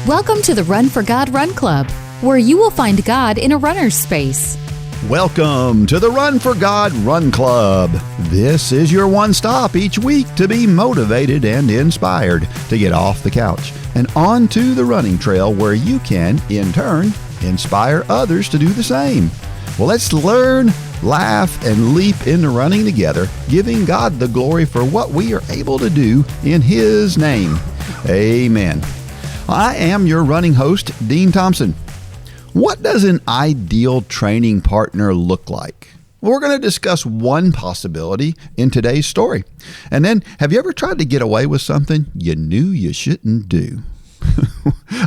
Welcome to the Run for God Run Club, where you will find God in a runner's space. Welcome to the Run for God Run Club. This is your one stop each week to be motivated and inspired to get off the couch and onto the running trail where you can, in turn, inspire others to do the same. Well, let's learn, laugh, and leap into running together, giving God the glory for what we are able to do in His name. Amen. I am your running host, Dean Thompson. What does an ideal training partner look like? Well, we're going to discuss one possibility in today's story. And then, have you ever tried to get away with something you knew you shouldn't do?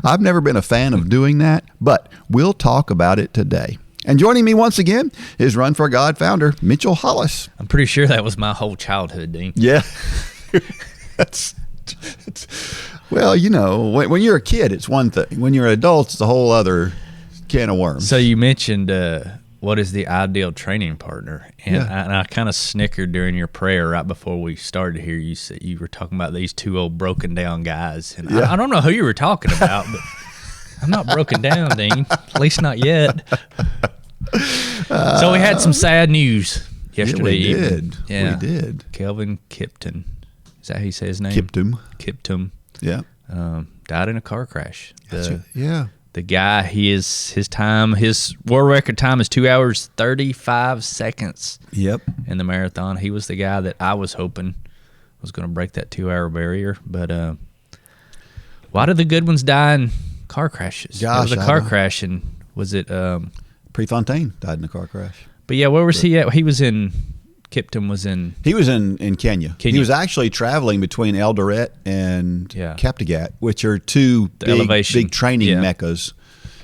I've never been a fan of doing that, but we'll talk about it today. And joining me once again is Run for God founder, Mitchell Hollis. I'm pretty sure that was my whole childhood, Dean. Yeah. Well, you know, when you're a kid, it's one thing. When you're an adult, it's a whole other can of worms. So you mentioned what is the ideal training partner, and I kind of snickered during your prayer right before we started here. You said you were talking about these two old broken down guys, and I don't know who you were talking about, but I'm not broken down, Dean. At least not yet. So we had some sad news yesterday evening. Yeah, we did. Kelvin Kipton. Is that how you say his name? Kiptum. Yeah. Died in a car crash. The guy, his world record time is 2 hours, 35 seconds. Yep. In the marathon. He was the guy that I was hoping was going to break that 2 hour barrier. But why do the good ones die in car crashes? Gosh, it was a car crash, and was it... Prefontaine died in a car crash. But yeah, where was he at? He was in Kenya. He was actually traveling between Eldreth and Kaptagat, which are two big training meccas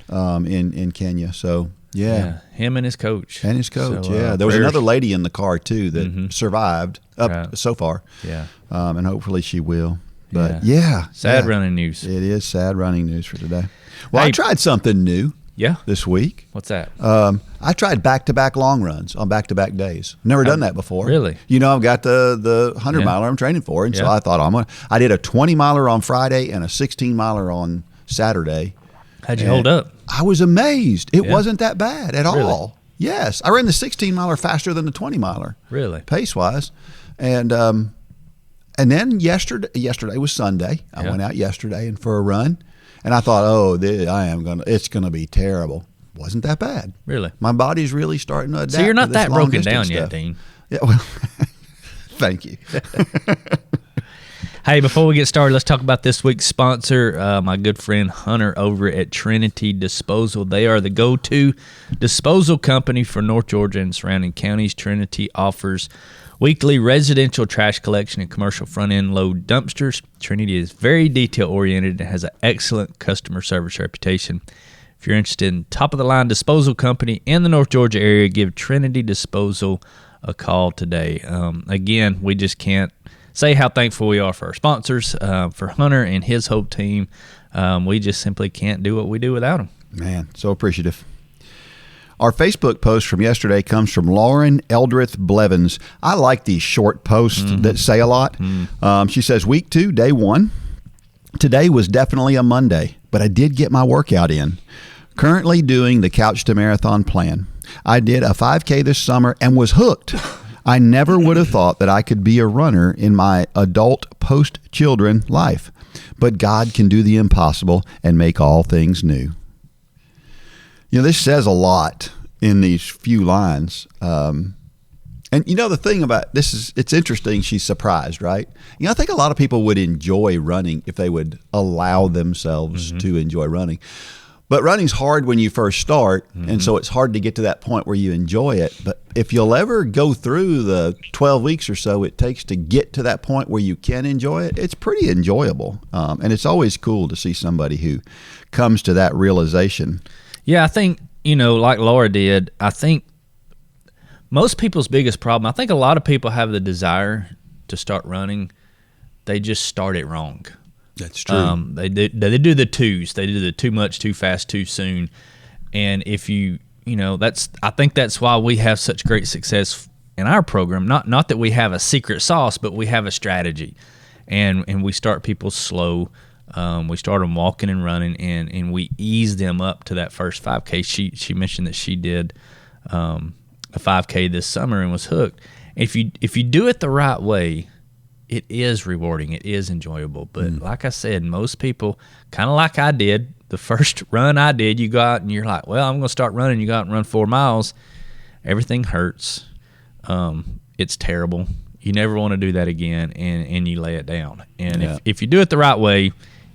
in Kenya. So, him and his coach. So, there was another lady in the car, too, that survived so far. Yeah. And hopefully she will. But, sad running news. It is sad running news for today. Well, I tried something new. Yeah. This week. What's that? I tried back-to-back long runs on back-to-back days. Never done that before. Really? You know, I've got the 100-miler I'm training for, and so I thought I did a 20-miler on Friday and a 16-miler on Saturday. How'd you hold up? I was amazed. It wasn't that bad at all. Yes. I ran the 16-miler faster than the 20-miler. Really? Pace-wise. And then yesterday was Sunday. I went out yesterday and for a run. And I thought, it's going to be terrible. Wasn't that bad. Really? My body's really starting to adapt. So you're not that broken down yet, Dean. Yeah, well, thank you. Hey, before we get started, let's talk about this week's sponsor, my good friend Hunter over at Trinity Disposal. They are the go-to disposal company for North Georgia and surrounding counties. Trinity offers weekly residential trash collection and commercial front-end load dumpsters. Trinity is very detail-oriented and has an excellent customer service reputation. If you're interested in top-of-the-line disposal company in the North Georgia area, give Trinity Disposal a call today. Again, we just can't say how thankful we are for our sponsors, for Hunter and his whole team. We just simply can't do what we do without them. Man, so appreciative. Our Facebook post from yesterday comes from Lauren Eldreth Blevins. I like these short posts that say a lot. She says, week 2, day 1. Today was definitely a Monday, but I did get my workout in. Currently doing the Couch to Marathon plan. I did a 5K this summer and was hooked. I never would have thought that I could be a runner in my adult post-children life, but God can do the impossible and make all things new. You know, this says a lot in these few lines. And, you know, the thing about this is, it's interesting, she's surprised, right? You know, I think a lot of people would enjoy running if they would allow themselves to enjoy running. But running's hard when you first start, and so it's hard to get to that point where you enjoy it. But if you'll ever go through the 12 weeks or so it takes to get to that point where you can enjoy it, it's pretty enjoyable. And it's always cool to see somebody who comes to that realization. Yeah, I think, you know, like Laura did, I think most people's biggest problem, I think a lot of people have the desire to start running. They just start it wrong. That's true. They do the twos. They do the too much, too fast, too soon. And if you know, I think that's why we have such great success in our program. Not that we have a secret sauce, but we have a strategy. And we start people slow. We started them walking and running, and we eased them up to that first 5K. She mentioned that she did a 5K this summer and was hooked. If you do it the right way, it is rewarding. It is enjoyable. But like I said, most people, kind of like I did, the first run I did, you go out and you're like, well, I'm going to start running. You go out and run 4 miles. Everything hurts. It's terrible. You never want to do that again, and you lay it down. And if you do it the right way,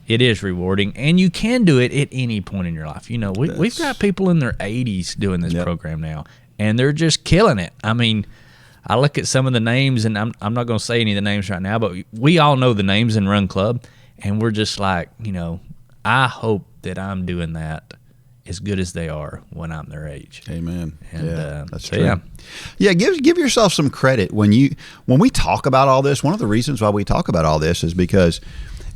it is rewarding. And you can do it at any point in your life. You know, we've got people in their 80s doing this program now, and they're just killing it. I mean, I look at some of the names, and I'm not going to say any of the names right now, but we all know the names in Run Club, and we're just like, you know, I hope that I'm doing that as good as they are when I'm their age. Amen. And, that's true. Yeah, give yourself some credit when we talk about all this. One of the reasons why we talk about all this is because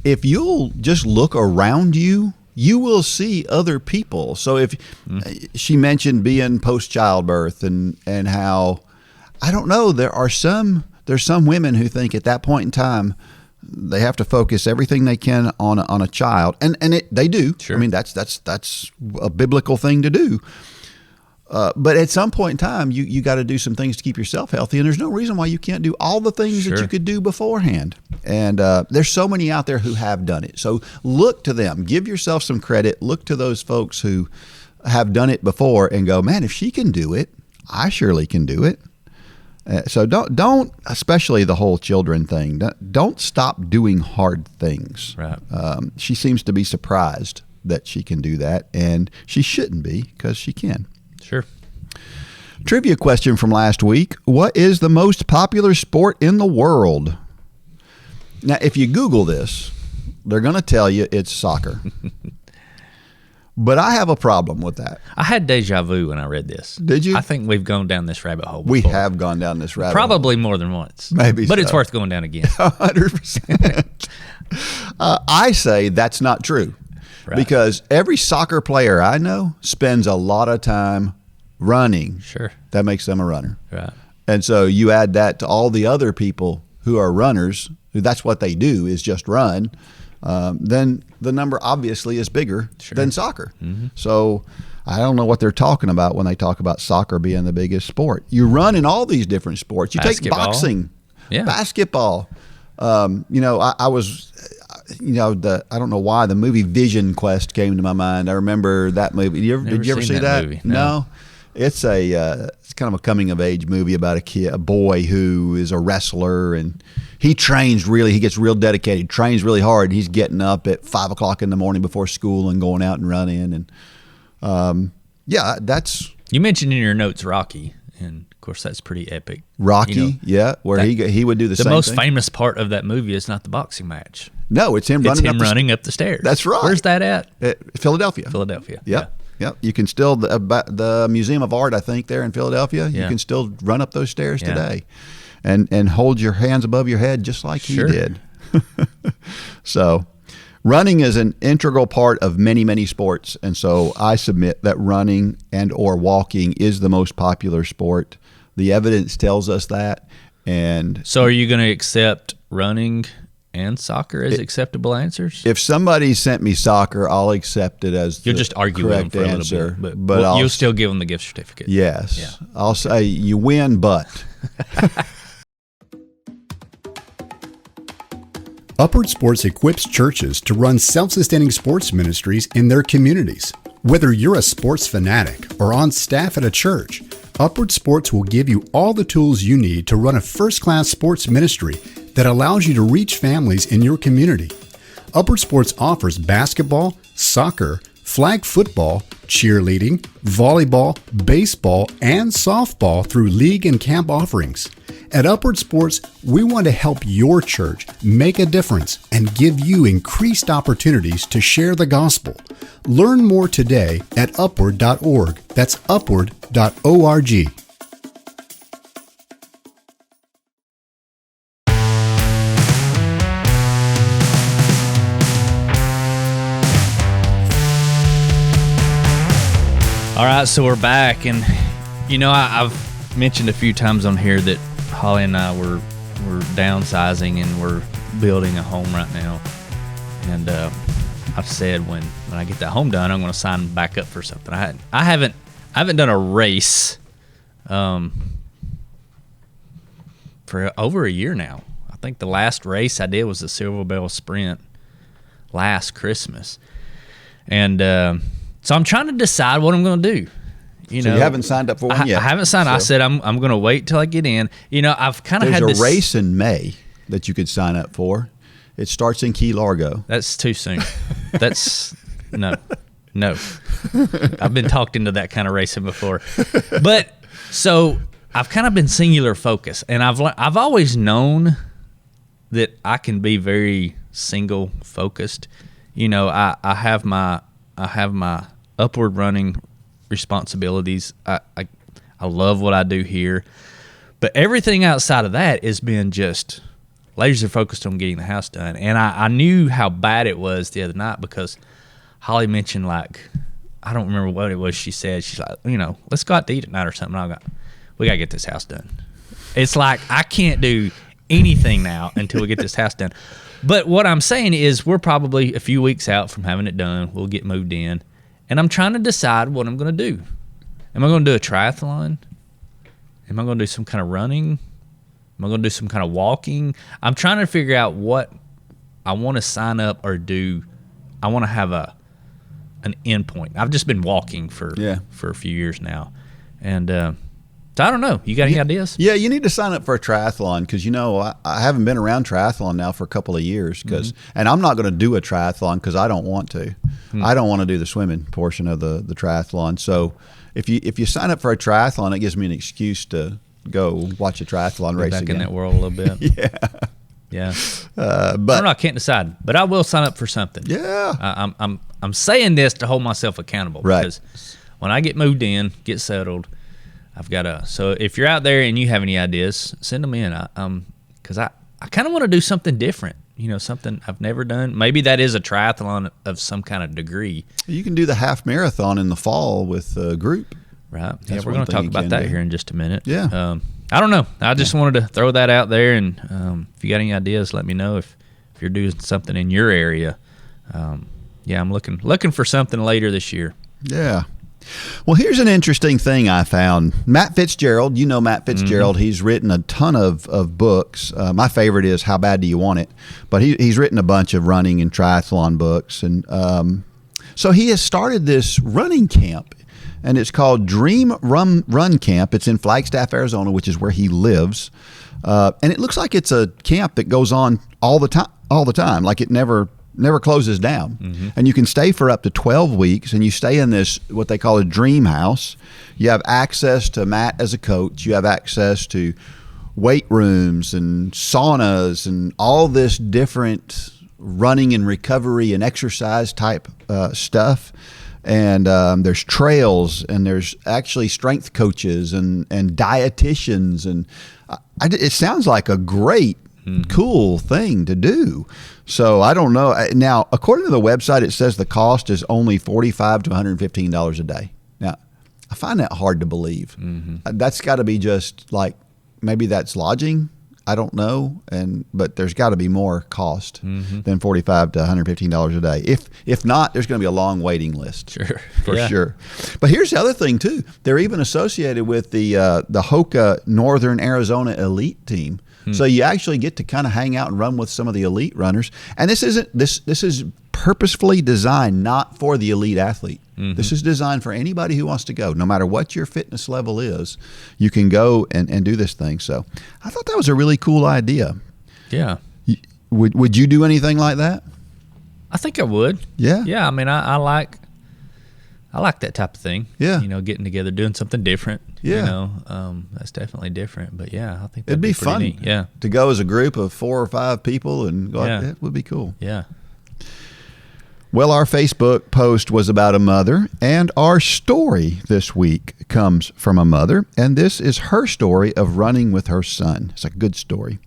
if you'll just look around you, you will see other people. So if she mentioned being post childbirth and how, I don't know, there's some women who think at that point in time they have to focus everything they can on a child, and they do. Sure. I mean, that's a biblical thing to do. But at some point in time, you got to do some things to keep yourself healthy, and there's no reason why you can't do all the things that you could do beforehand. And there's so many out there who have done it. So look to them. Give yourself some credit. Look to those folks who have done it before and go, man, if she can do it, I surely can do it. So don't, especially the whole children thing, don't stop doing hard things. Right. She seems to be surprised that she can do that, and she shouldn't be because she can. Sure. Trivia question from last week. What is the most popular sport in the world? Now, if you Google this, they're going to tell you it's soccer. But I have a problem with that. I had deja vu when I read this. Did you? I think we've gone down this rabbit hole before. We have gone down this rabbit hole. Probably more than once. Maybe But so. it's worth going down again. 100%. I say that's not true. Right. Because every soccer player I know spends a lot of time running. Sure. That makes them a runner. Right. And so you add that to all the other people who are runners, who that's what they do is just run, then the number obviously is bigger than soccer. Mm-hmm. So I don't know what they're talking about when they talk about soccer being the biggest sport. You run in all these different sports. You take boxing, basketball. I was, I don't know why the movie Vision Quest came to my mind. I remember that movie. Did you ever see that? Movie. No. It's it's kind of a coming of age movie about a boy who is a wrestler, and he gets real dedicated, trains really hard. He's getting up at 5 o'clock in the morning before school and going out and running. And that's. You mentioned in your notes Rocky, and of course that's pretty epic. Rocky, where he would do the same thing. The most famous part of that movie is not the boxing match. No, it's him running up the stairs. That's right. Where's that at? Philadelphia. Yep. Yep. You can still, the Museum of Art, I think, there in Philadelphia, you can still run up those stairs today and hold your hands above your head just like he did. So running is an integral part of many, many sports. And so I submit that running and or walking is the most popular sport. The evidence tells us that. And so are you going to accept running and soccer as acceptable answers? If somebody sent me soccer, I'll accept it as You'll just argue with them for a little bit, but you'll still give them the gift certificate. Yes. Yeah. I'll say you win, but. Upward Sports equips churches to run self-sustaining sports ministries in their communities. Whether you're a sports fanatic or on staff at a church, Upward Sports will give you all the tools you need to run a first-class sports ministry that allows you to reach families in your community. Upward Sports offers basketball, soccer, flag football, cheerleading, volleyball, baseball, and softball through league and camp offerings. At Upward Sports, we want to help your church make a difference and give you increased opportunities to share the gospel. Learn more today at upward.org. That's upward.org. All right, so we're back, and I've mentioned a few times on here that Holly and I we're downsizing and we're building a home right now, And I've said when I get that home done, I'm going to sign back up for something. I haven't done a race for over a year now. I think the last race I did was the Silver Bell Sprint last Christmas. And so I'm trying to decide what I'm going to do. You haven't signed up for one yet? I haven't signed. So. I said I'm going to wait till I get in. I've kind of had this. There's a race in May that you could sign up for. It starts in Key Largo. That's too soon. That's no. I've been talked into that kind of racing before. But so I've kind of been singular focused, and I've always known that I can be very single focused. I have my upward running responsibilities. I love what I do here, but everything outside of that has been just laser focused on getting the house done. And I knew how bad it was the other night because Holly mentioned, like, I don't remember what it was she said. She's like, let's go out to eat at night or something. We got to get this house done. It's like I can't do anything now until we get this house done. But what I'm saying is we're probably a few weeks out from having it done. We'll get moved in. And I'm trying to decide what I'm going to do. Am I going to do a triathlon? Am I going to do some kind of running? Am I going to do some kind of walking? I'm trying to figure out what I want to sign up or do. I want to have an end point. I've just been walking for a few years now. And so I don't know. You got any ideas? Yeah, you need to sign up for a triathlon because, I haven't been around triathlon now for a couple of years. And I'm not going to do a triathlon because I don't want to. I don't want to do the swimming portion of the triathlon. So if you sign up for a triathlon, it gives me an excuse to go watch a triathlon race back again. In that world a little bit. Yeah. But I don't know. I can't decide. But I will sign up for something. Yeah. I'm saying this to hold myself accountable. Right. Because when I get moved in, get settled, I've got to. So if you're out there and you have any ideas, send them in. Because I kind of want to do something different. Something I've never done. Maybe that is a triathlon of some kind of degree. You can do the half marathon in the fall with a group. Right. Yeah, we're going to talk about that here in just a minute. Yeah. I don't know. I just wanted to throw that out there, and if you got any ideas, let me know. If you're doing something in your area, I'm looking for something later this year. Yeah. Well, here's an interesting thing I found. Matt Fitzgerald, Matt Fitzgerald, he's written a ton of books. My favorite is How Bad Do You Want It? But he's written a bunch of running and triathlon books. And so he has started this running camp, and it's called Dream Run Camp. It's in Flagstaff, Arizona, which is where he lives. And it looks like it's a camp that goes on all the time. Like it never closes down. And you can stay for up to 12 weeks, and you stay in this, what they call a dream house. You have access to Matt as a coach. You have access to weight rooms and saunas and all this different running and recovery and exercise type stuff. And there's trails, and there's actually strength coaches and dietitians. And it sounds like a great, cool thing to do. So I don't know. Now, according to the website, it says the cost is only $45 to $115 a day. Now, I find that hard to believe. That's got to be just like, maybe that's lodging. I don't know. But there's got to be more cost than $45 to $115 a day. If not, there's going to be a long waiting list. Sure. But here's the other thing too. They're even associated with the Hoka Northern Arizona Elite Team. So you actually get to kind of hang out and run with some of the elite runners. And this is purposefully designed not for the elite athlete. This is designed for anybody who wants to go. No matter what your fitness level is, you can go and do this thing. So I thought that was a really cool idea. Yeah. Would you do anything like that? I think I would. Yeah. Yeah. I mean, I like that type of thing. Yeah. Getting together, doing something different. Yeah. That's definitely different. But yeah, I think it'd be fun. Neat. Yeah. To go as a group of 4 or 5 people and go out, that would be cool. Yeah. Well, our Facebook post was about a mother, and our story this week comes from a mother, and this is her story of running with her son. It's a good story.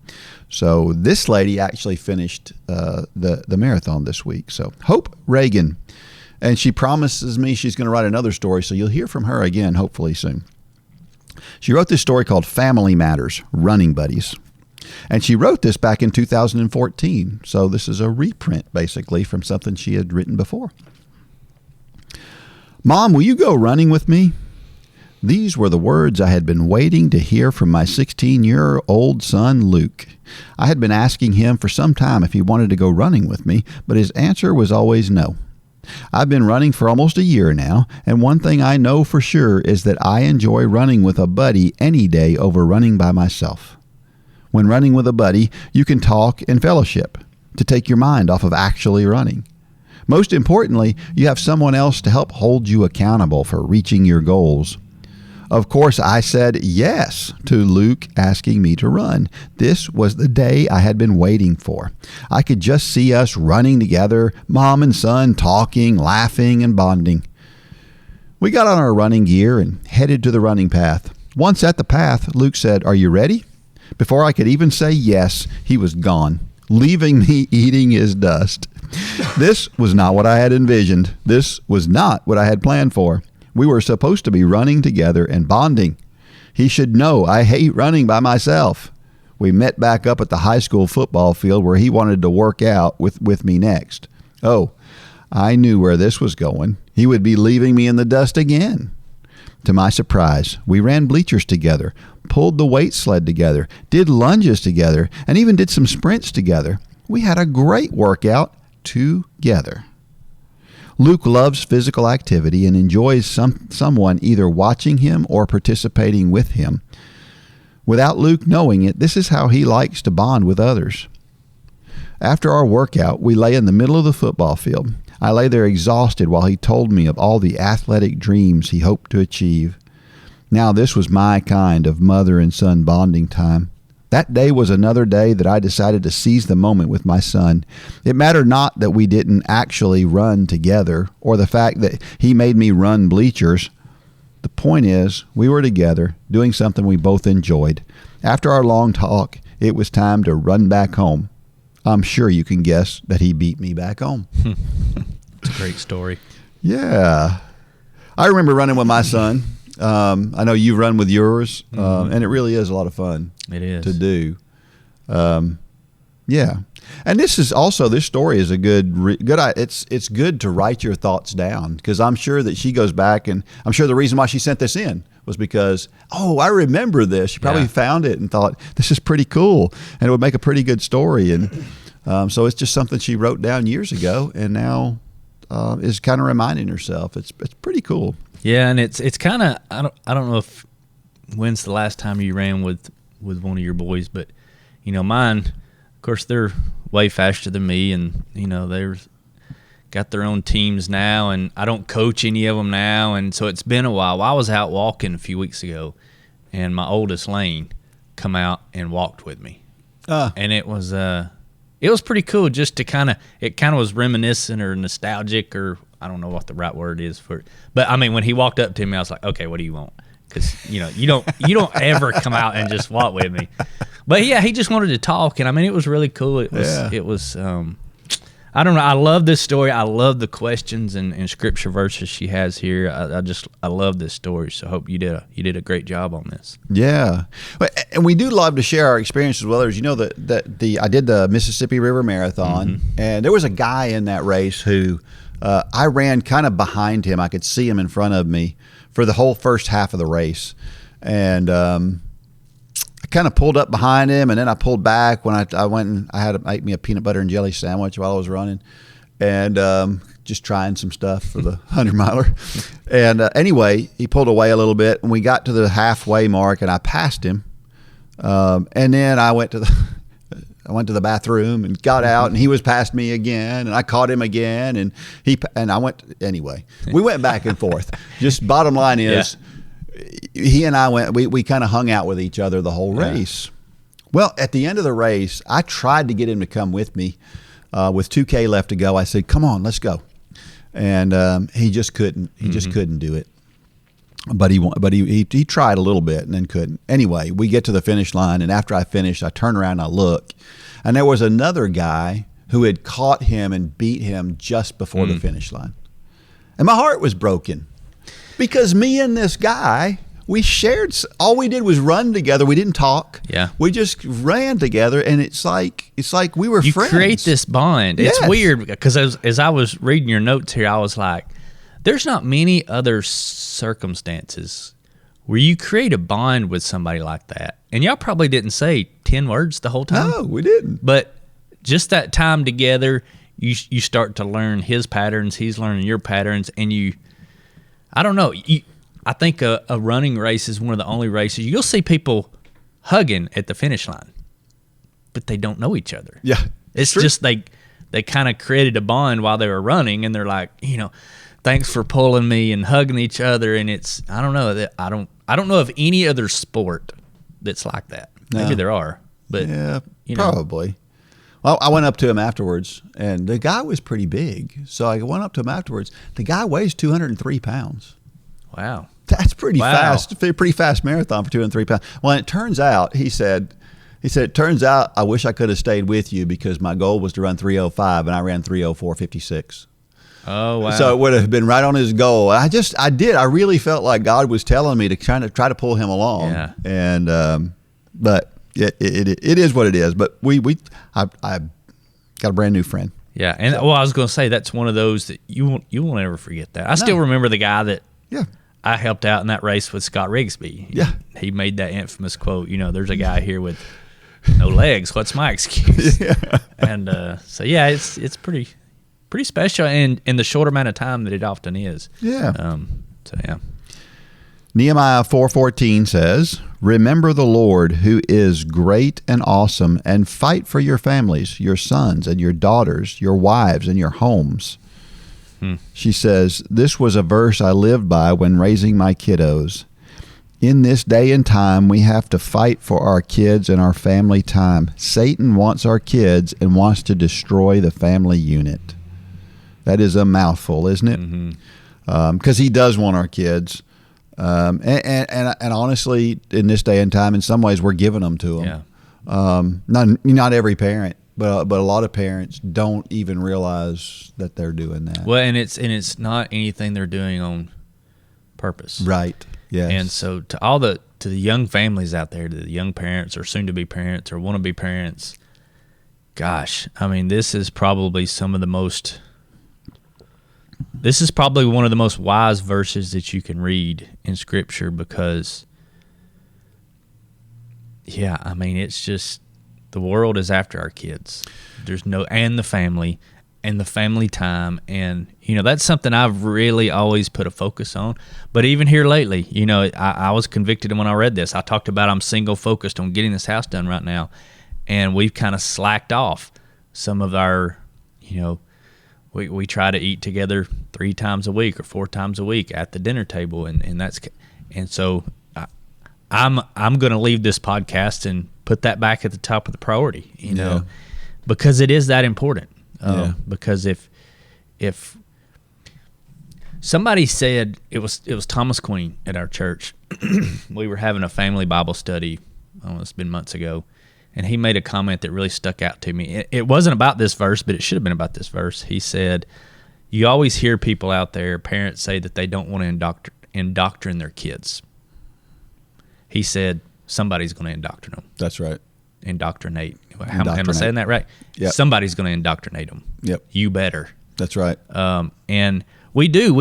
So this lady actually finished the marathon this week. So Hope Reagan, and she promises me she's going to write another story, so you'll hear from her again hopefully soon. She wrote this story called Family Matters, Running Buddies. And she wrote this back in 2014. So this is a reprint, basically, from something she had written before. Mom, will you go running with me? These were the words I had been waiting to hear from my 16-year-old son, Luke. I had been asking him for some time if he wanted to go running with me, but his answer was always no. I've been running for almost a year now, and one thing I know for sure is that I enjoy running with a buddy any day over running by myself. When running with a buddy, you can talk and fellowship to take your mind off of actually running. Most importantly, you have someone else to help hold you accountable for reaching your goals. Of course, I said yes to Luke asking me to run. This was the day I had been waiting for. I could just see us running together, mom and son talking, laughing, and bonding. We got on our running gear and headed to the running path. Once at the path, Luke said, "Are you ready?" Before I could even say yes, he was gone, leaving me eating his dust. This was not what I had envisioned. This was not what I had planned for. We were supposed to be running together and bonding. He should know I hate running by myself. We met back up at the high school football field where he wanted to work out with me next. Oh, I knew where this was going. He would be leaving me in the dust again. To my surprise, we ran bleachers together, pulled the weight sled together, did lunges together, and even did some sprints together. We had a great workout together. Luke loves physical activity and enjoys someone either watching him or participating with him. Without Luke knowing it, this is how he likes to bond with others. After our workout, we lay in the middle of the football field. I lay there exhausted while he told me of all the athletic dreams he hoped to achieve. Now this was my kind of mother and son bonding time. That day was another day that I decided to seize the moment with my son. It mattered not that we didn't actually run together or the fact that he made me run bleachers. The point is, we were together doing something we both enjoyed. After our long talk, it was time to run back home. I'm sure you can guess that he beat me back home. It's a great story. Yeah. I remember running with my son. I know you run with yours, and it really is a lot of fun. It is to do. Yeah, and this story is a good. It's good to write your thoughts down, because I'm sure that she goes back, and I'm sure the reason why she sent this in was because, I remember this. She probably found it and thought, this is pretty cool, and it would make a pretty good story. And so it's just something she wrote down years ago, and now is kind of reminding herself. It's pretty cool. Yeah, and it's kind of, I don't know if when's the last time you ran with one of your boys, but mine, of course, they're way faster than me, and they've got their own teams now, and I don't coach any of them now, and so it's been a while. I was out walking a few weeks ago, and my oldest Lane come out and walked with me, and it was pretty cool just to it kind of was reminiscent or nostalgic, or I don't know what the right word is for it. But I mean, when he walked up to me, I was like, okay, what do you want? Because you don't ever come out and just walk with me. But yeah, he just wanted to talk, and I mean, it was really cool. It was I don't know. I love this story. I love the questions and scripture verses she has here. I love this story. So I hope you did a great job on this. Yeah, and we do love to share our experiences with others. I did the Mississippi River Marathon, and there was a guy in that race who I ran kind of behind him. I could see him in front of me for the whole first half of the race, and I kind of pulled up behind him, and then I pulled back when I went and I had to make me a peanut butter and jelly sandwich while I was running, and just trying some stuff for the 100-miler. And anyway, he pulled away a little bit, and we got to the halfway mark, and I passed him, and then I went to the bathroom and got out, and he was past me again, and I caught him again, and anyway, we went back and forth. Just bottom line is, he and I we kind of hung out with each other the whole race. Well, at the end of the race, I tried to get him to come with me. With 2K left to go, I said, come on, let's go. And he just couldn't. He just couldn't do it. But he tried a little bit and then couldn't. Anyway, we get to the finish line, and after I finished, I turn around and I look, and there was another guy who had caught him and beat him just before the finish line. And my heart was broken, because me and this guy we shared. All we did was run together. We didn't talk. Yeah. We just ran together, and it's like we were You friends. create this bond. Yes. It's weird because as I was reading your notes here, I was like, there's not many other circumstances where you create a bond with somebody like that. And y'all probably didn't say 10 words the whole time. No, we didn't. But just that time together, you start to learn his patterns, he's learning your patterns, and I don't know, I think a running race is one of the only races, you'll see people hugging at the finish line, but they don't know each other. Yeah. It's true. just they kind of created a bond while they were running, and they're like, thanks for pulling me, and hugging each other, and it's, I don't know, I don't know of any other sport that's like that. No. Maybe there are, but Yeah, probably. Well, I went up to him afterwards, and the guy was pretty big. So I went up to him afterwards. The guy weighs 203 pounds. Wow. That's pretty Wow. fast. Pretty fast marathon for 203 pounds. Well, it turns out, he said, it turns out I wish I could have stayed with you because my goal was to run 3:05, and I ran 3:04:56. Oh, wow. So it would have been right on his goal. I really felt like God was telling me to kind of try to pull him along. Yeah. And, but it is what it is. But I got a brand new friend. Yeah, and I was going to say that's one of those that you won't ever forget that. I still remember the guy that I helped out in that race with Scott Rigsby. Yeah. He made that infamous quote, there's a guy here with no legs. What's my excuse? Yeah. And so, yeah, it's pretty special in the short amount of time that it often is. Yeah. So, yeah. Nehemiah 4:14 says, "Remember the Lord who is great and awesome, and fight for your families, your sons and your daughters, your wives and your homes." She says, "This was a verse I lived by when raising my kiddos. In this day and time, we have to fight for our kids and our family time. Satan wants our kids and wants to destroy the family unit." That is a mouthful, isn't it? Mm-hmm. Because he does want our kids. And honestly, in this day and time, in some ways, we're giving them to them. Yeah. Not every parent, but a lot of parents don't even realize that they're doing that. Well, and it's not anything they're doing on purpose. Right. Yes. And so to the young families out there, to the young parents or soon to be parents or want to be parents, gosh, I mean, this is probably one of the most wise verses that you can read in Scripture because, yeah, I mean, it's just the world is after our kids. And the family time. And, that's something I've really always put a focus on. But even here lately, I was convicted when I read this. I talked about I'm single focused on getting this house done right now. And we've kind of slacked off some of our, we try to eat together 3 times a week or 4 times a week at the dinner table. And so I'm going to leave this podcast and put that back at the top of the priority, because it is that important. Because if somebody said it was Thomas Queen at our church, we were having a family Bible study. It's been months ago, and he made a comment that really stuck out to me. It wasn't about this verse, but it should have been about this verse. He said, "You always hear people out there, parents say that they don't want to indoctrinate their kids." He said, "Somebody's going to indoctrinate them." That's right. Indoctrinate. Am I saying that right? Yep. Somebody's going to indoctrinate them. Yep. You better. That's right. And we do.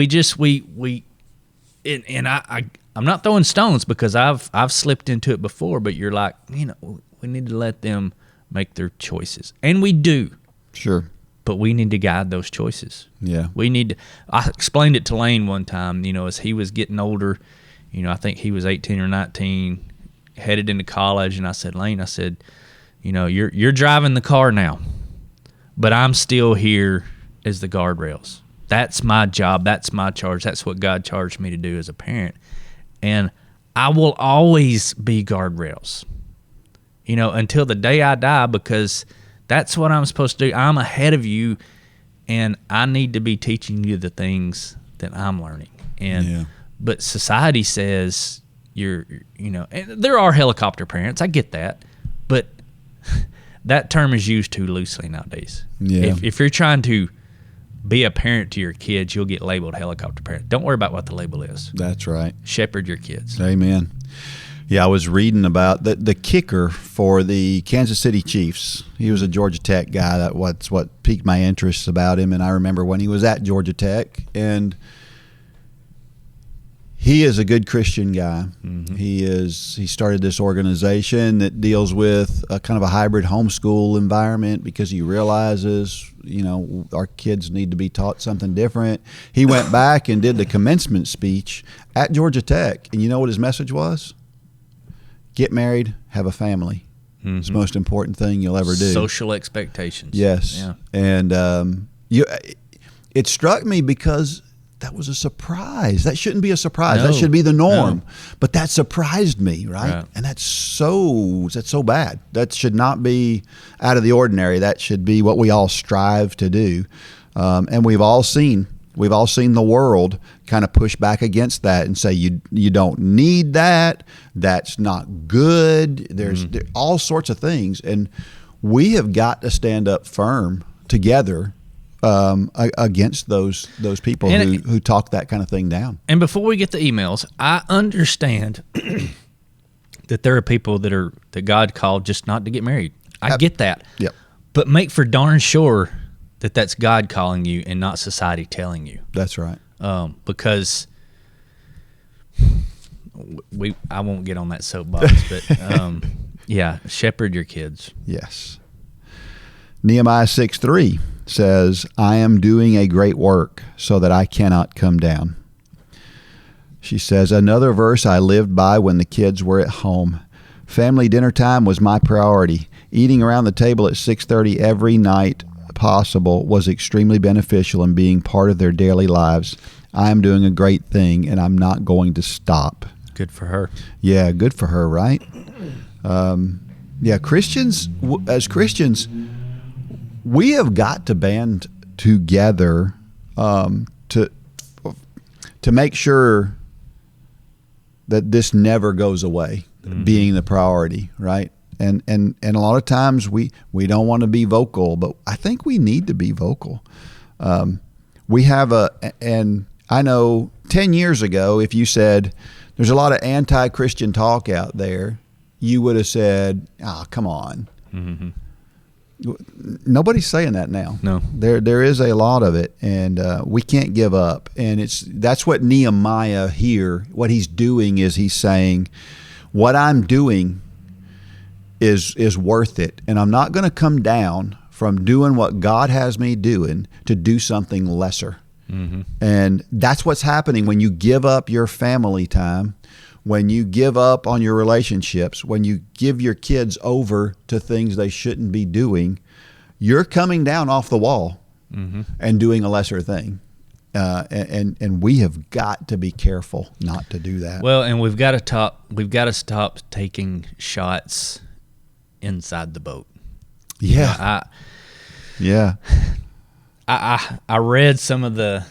I'm not throwing stones because I've slipped into it before. But you're like, we need to let them make their choices, and we do. Sure. But we need to guide those choices. Yeah. I explained it to Lane one time. As he was getting older, I think he was 18 or 19. Headed into college, and I said, "Lane, you're driving the car now, but I'm still here as the guardrails. That's my job. That's my charge. That's what God charged me to do as a parent, and I will always be guardrails, until the day I die, because that's what I'm supposed to do. I'm ahead of you, and I need to be teaching you the things that I'm learning. But society says." And there are helicopter parents. I get that, but that term is used too loosely nowadays. Yeah. If you're trying to be a parent to your kids, you'll get labeled helicopter parent. Don't worry about what the label is. That's right. Shepherd your kids. Amen. Yeah, I was reading about the kicker for the Kansas City Chiefs. He was a Georgia Tech guy. That's what piqued my interest about him. And I remember when he was at Georgia Tech, and he is a good Christian guy. Mm-hmm. He started this organization that deals with a kind of a hybrid homeschool environment because he realizes, our kids need to be taught something different. He went back and did the commencement speech at Georgia Tech. And you know what his message was? Get married, have a family. Mm-hmm. It's the most important thing you'll ever do. Social expectations. Yes. Yeah. And it struck me because that was a surprise. That shouldn't be a surprise. No, that should be the norm. no. But that surprised me, right? And that's so bad. That should not be out of the ordinary. That should be what we all strive to do. And we've all seen the world kind of push back against that and say you don't need that. That's not good. There's all sorts of things, and we have got to stand up firm together against those people who talk that kind of thing down. And before we get the emails, I understand that there are people that God called just not to get married. I get that. Yep. But make for darn sure that that's God calling you and not society telling you. That's right. Because I won't get on that soapbox, but shepherd your kids. Yes. Nehemiah 6:3 says, I am doing a great work so that I cannot come down. She says, another verse I lived by when the kids were at home. Family dinner time was my priority. Eating around the table at 6:30 every night possible was extremely beneficial in being part of their daily lives. I am doing a great thing, and I'm not going to stop. Good for her. Yeah, good for her, right? Christians, as Christians, we have got to band together to make sure that this never goes away, being the priority, right? And a lot of times we don't want to be vocal, but I think we need to be vocal. We have and I know 10 years ago, if you said there's a lot of anti-Christian talk out there, you would have said, come on. Mm-hmm. Nobody's saying that now. No. There is a lot of it, and we can't give up. And that's what Nehemiah here, what he's doing is he's saying, what I'm doing is worth it, and I'm not going to come down from doing what God has me doing to do something lesser. Mm-hmm. And that's what's happening when you give up your family time, when you give up on your relationships, when you give your kids over to things they shouldn't be doing. You're coming down off the wall and doing a lesser thing. And we have got to be careful not to do that. Well, and we've got to stop taking shots inside the boat. Yeah. I read some of the,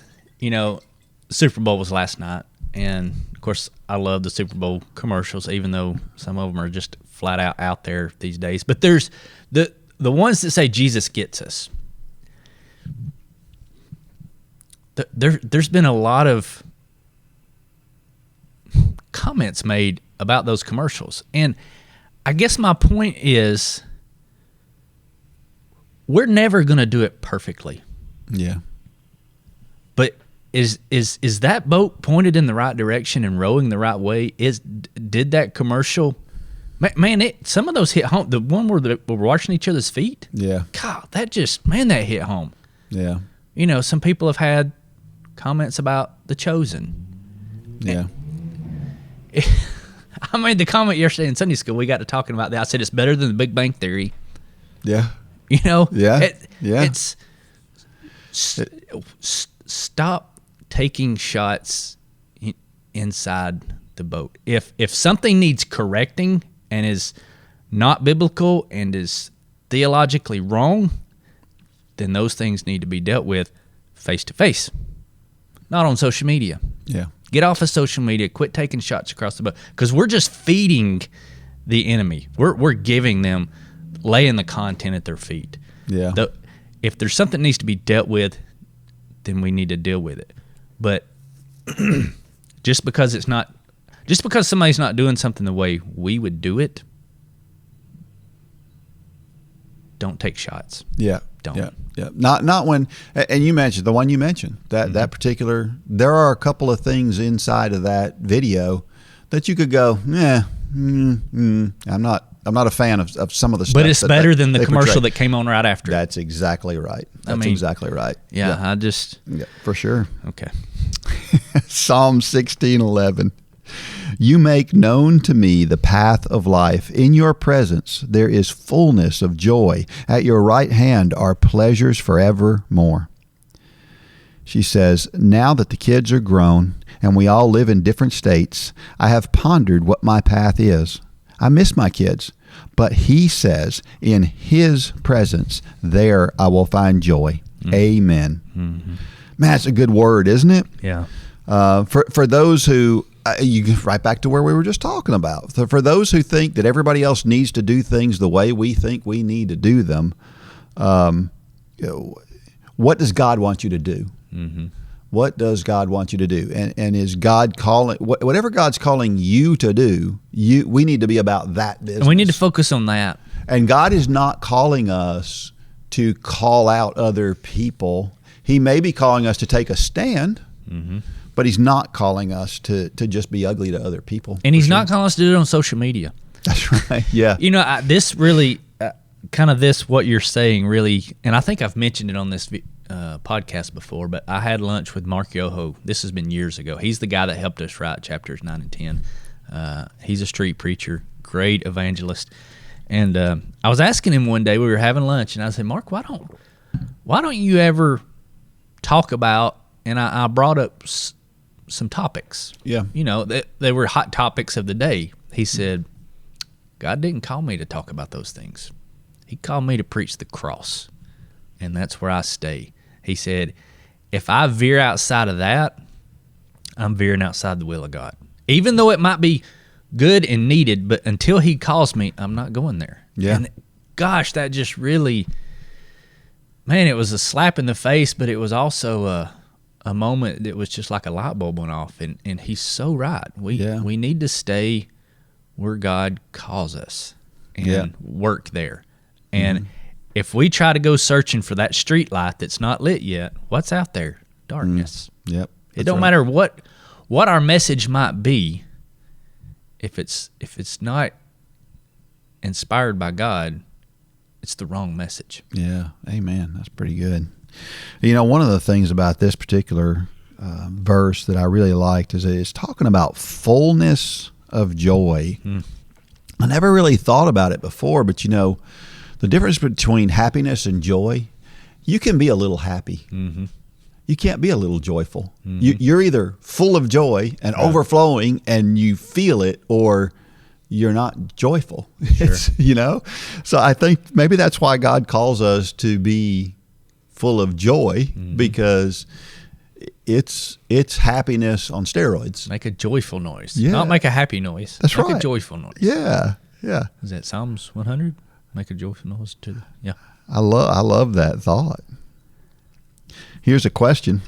Super Bowl was last night, and of course I love the Super Bowl commercials, even though some of them are just flat out there these days. But there's the ones that say Jesus gets us. There's been a lot of comments made about those commercials, and I guess my point is we're never going to do it perfectly. Yeah. But is that boat pointed in the right direction and rowing the right way? Did that commercial, man? Some of those hit home. The one where we're washing each other's feet. Yeah. God, that hit home. Yeah. Some people have had comments about The Chosen. Yeah. I made the comment yesterday in Sunday school. We got to talking about that. I said it's better than The Big Bang Theory. Yeah. Yeah. It's stop taking shots inside the boat. If something needs correcting and is not biblical and is theologically wrong, then those things need to be dealt with face to face, not on social media. Yeah. Get off of social media. Quit taking shots across the boat, because we're just feeding the enemy. We're giving them, laying the content at their feet. Yeah. If there's something that needs to be dealt with, then we need to deal with it. But just because somebody's not doing something the way we would do it, don't take shots. Yeah. Don't. Yeah. Not when, and you mentioned the one you mentioned, that particular, there are a couple of things inside of that video that you could go, I'm not a fan of some of the stuff. But it's better than the commercial that came on right after. That's exactly right. That's exactly right. Yeah. Yeah, for sure. Okay. Psalm 16:11. You make known to me the path of life. In your presence there is fullness of joy. At your right hand are pleasures forevermore. She says, now that the kids are grown and we all live in different states, I have pondered what my path is. I miss my kids, but he says, in his presence, there I will find joy. Amen. Man, that's a good word, isn't it? Yeah. For those who, you get right back to where we were just talking about. So for those who think that everybody else needs to do things the way we think we need to do them, what does God want you to do? Mm-hmm. What does God want you to do? And is God calling, whatever God's calling you to do, we need to be about that business. And we need to focus on that. And God is not calling us to call out other people. He may be calling us to take a stand, but he's not calling us to just be ugly to other people. And he's not calling us to do it on social media. That's right. Yeah. You know, this really, what you're saying really, and I think I've mentioned it on this podcast before, but I had lunch with Mark Yoho. This has been years ago. He's the guy that helped us write chapters 9 and 10. He's a street preacher, great evangelist. And I was asking him one day, we were having lunch, and I said, Mark, why don't you ever talk about, and I brought up some topics. Yeah. You know, they were hot topics of the day. He said, God didn't call me to talk about those things. He called me to preach the cross, and that's where I stay. He said, if I veer outside of that, I'm veering outside the will of God. Even though it might be good and needed, but until he calls me, I'm not going there. Yeah. And gosh, that just really, man, it was a slap in the face, but it was also a moment that was just like a light bulb went off. And he's so right. We need to stay where God calls us and work there. And if we try to go searching for that street light that's not lit yet, what's out there? Darkness. Yep. It don't matter what our message might be. If it's not inspired by God, it's the wrong message. Yeah. Amen. That's pretty good. You know, one of the things about this particular verse that I really liked is it's talking about fullness of joy. I never really thought about it before, but you know, the difference between happiness and joy, you can be a little happy. You can't be a little joyful. You're either full of joy and overflowing and you feel it, or you're not joyful. Sure. You know? So I think maybe that's why God calls us to be full of joy, because it's happiness on steroids. Make a joyful noise. Yeah. Not make a happy noise. That's right. Make a joyful noise. Yeah. Yeah. Is that Psalms 100? Make a joyful noise to the, yeah. I love that thought. Here's a question.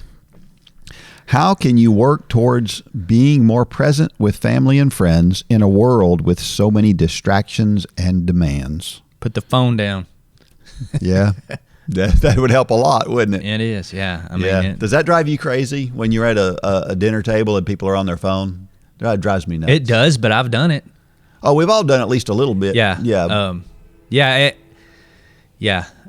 How can you work towards being more present with family and friends in a world with so many distractions and demands? Put the phone down. Yeah. That would help a lot, wouldn't it? It is, yeah. I mean, does that drive you crazy when you're at a dinner table and people are on their phone? That drives me nuts. It does, but I've done it. Oh, we've all done at least a little bit. Yeah. Yeah.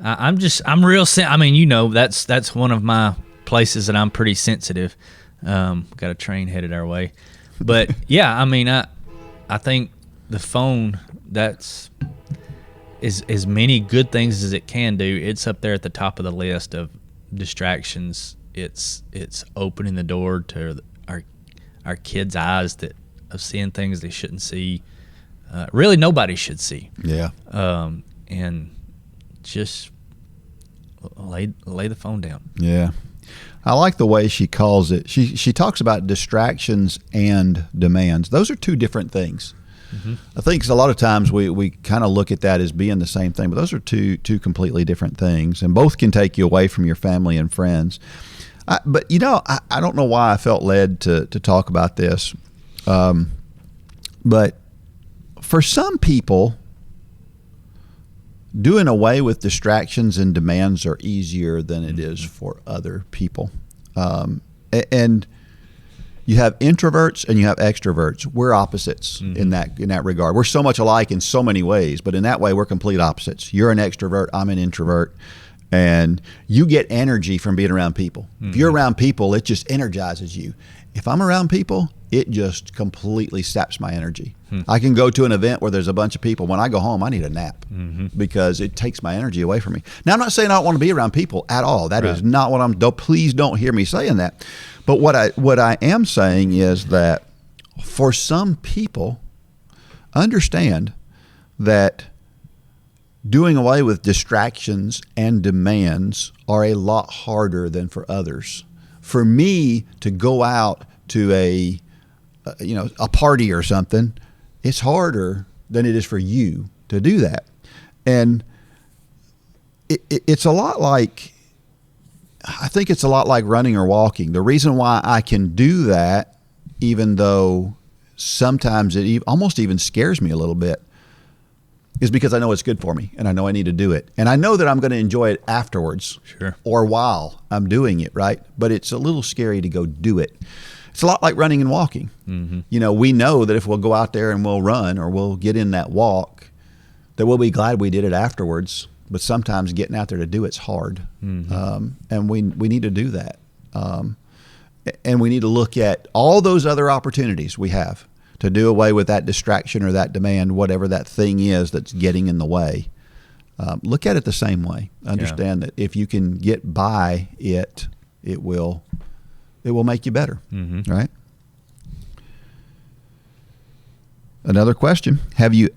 I'm real. I mean, you know, that's one of my places that I'm pretty sensitive. Got a train headed our way, but yeah, I mean, I think the phone, that's as many good things as it can do. It's up there at the top of the list of distractions. It's opening the door to our kids' eyes of seeing things they shouldn't see. Really, nobody should see. Yeah. And just lay the phone down. Yeah. I like the way she calls it. She talks about distractions and demands. Those are two different things. I think a lot of times we kind of look at that as being the same thing, but those are two completely different things, and both can take you away from your family and friends. But I don't know why I felt led to talk about this. But for some people, doing away with distractions and demands are easier than it is for other people. And you have introverts and you have extroverts. We're opposites in that regard. We're so much alike in so many ways, but in that way, we're complete opposites. You're an extrovert, I'm an introvert, and you get energy from being around people. If you're around people, it just energizes you. If I'm around people, it just completely saps my energy. I can go to an event where there's a bunch of people. When I go home, I need a nap because it takes my energy away from me. Now, I'm not saying I don't want to be around people at all. That is not what please don't hear me saying that. But what I am saying is that for some people, understand that doing away with distractions and demands are a lot harder than for others. For me to go out to a party or something, it's harder than it is for you to do that. And it's a lot like, I think it's a lot like running or walking. The reason why I can do that, even though sometimes it almost even scares me a little bit, is because I know it's good for me and I know I need to do it. And I know that I'm going to enjoy it afterwards or while I'm doing it, right? But it's a little scary to go do it. It's a lot like running and walking. We know that if we'll go out there and we'll run or we'll get in that walk, that we'll be glad we did it afterwards. But sometimes getting out there to do it's hard. And we need to do that. And we need to look at all those other opportunities we have to do away with that distraction or that demand, whatever that thing is that's getting in the way. Look at it the same way. Understand that if you can get by it, it will make you better, right? Another question: Have you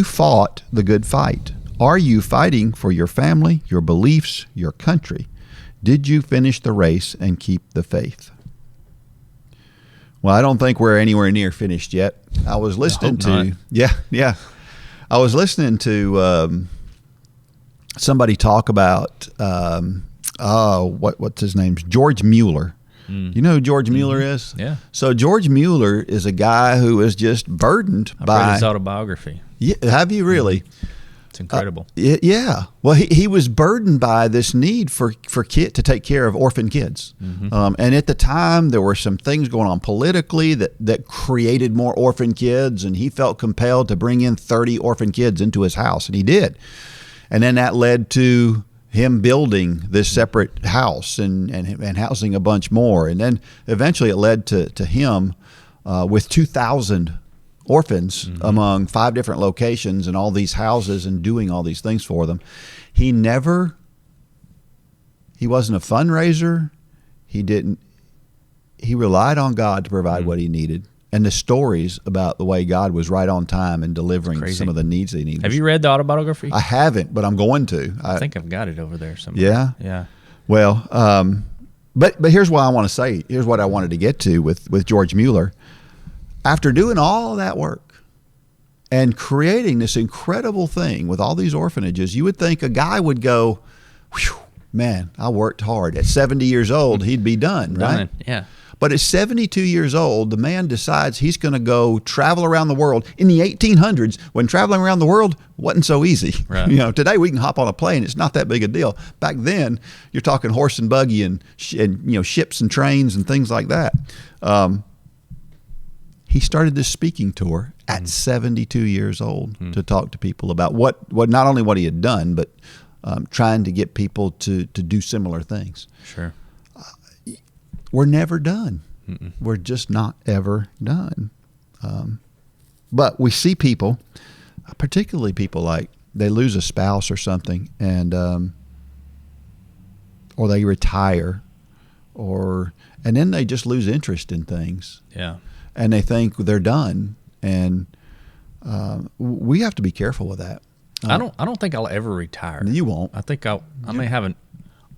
fought the good fight? Are you fighting for your family, your beliefs, your country? Did you finish the race and keep the faith? Well, I don't think we're anywhere near finished yet. I was listening I was listening to somebody talk about what's his name? George Mueller. You know who George Mueller is? Yeah. So George Mueller is a guy who is just burdened by read his autobiography. Yeah, have you really? It's incredible. Yeah. Well, he was burdened by this need for to take care of orphan kids. And at the time, there were some things going on politically that created more orphan kids, and he felt compelled to bring in 30 orphan kids into his house, and he did. And then that led to him building this separate house and housing a bunch more. And then eventually it led to him with 2,000 orphans among 5 different locations and all these houses and doing all these things for them. He wasn't a fundraiser. He relied on God to provide what he needed. And the stories about the way God was right on time and delivering some of the needs they needed. Have you read the autobiography? I haven't, but I'm going to. I think I've got it over there somewhere. Yeah? Yeah. Well, but here's what I want to say. Here's what I wanted to get to with George Mueller. After doing all that work and creating this incredible thing with all these orphanages, you would think a guy would go, whew, man, I worked hard. At 70 years old, he'd be done, right? Yeah. But at 72 years old, the man decides he's going to go travel around the world. In the 1800s, when traveling around the world wasn't so easy. Right. Today we can hop on a plane. It's not that big a deal. Back then, you're talking horse and buggy and ships and trains and things like that. He started this speaking tour at 72 years old to talk to people about what not only what he had done, but trying to get people to do similar things. Sure. We're never done. We're just not ever done. But we see people, particularly people like they lose a spouse or something, and or they retire, and then they just lose interest in things. Yeah. And they think they're done, and we have to be careful with that. I don't think I'll ever retire. You won't. I think I may have an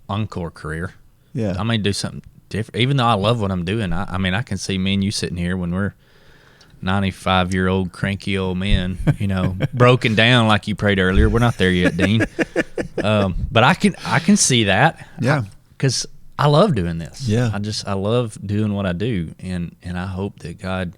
encore career. Yeah. I may do something different, even though I love what I'm doing. I can see me and you sitting here when we're 95-year-old cranky old men, broken down like you prayed earlier. We're not there yet, Dean. But I can see that. Yeah. Because I love doing this. Yeah. I love doing what I do, and I hope that God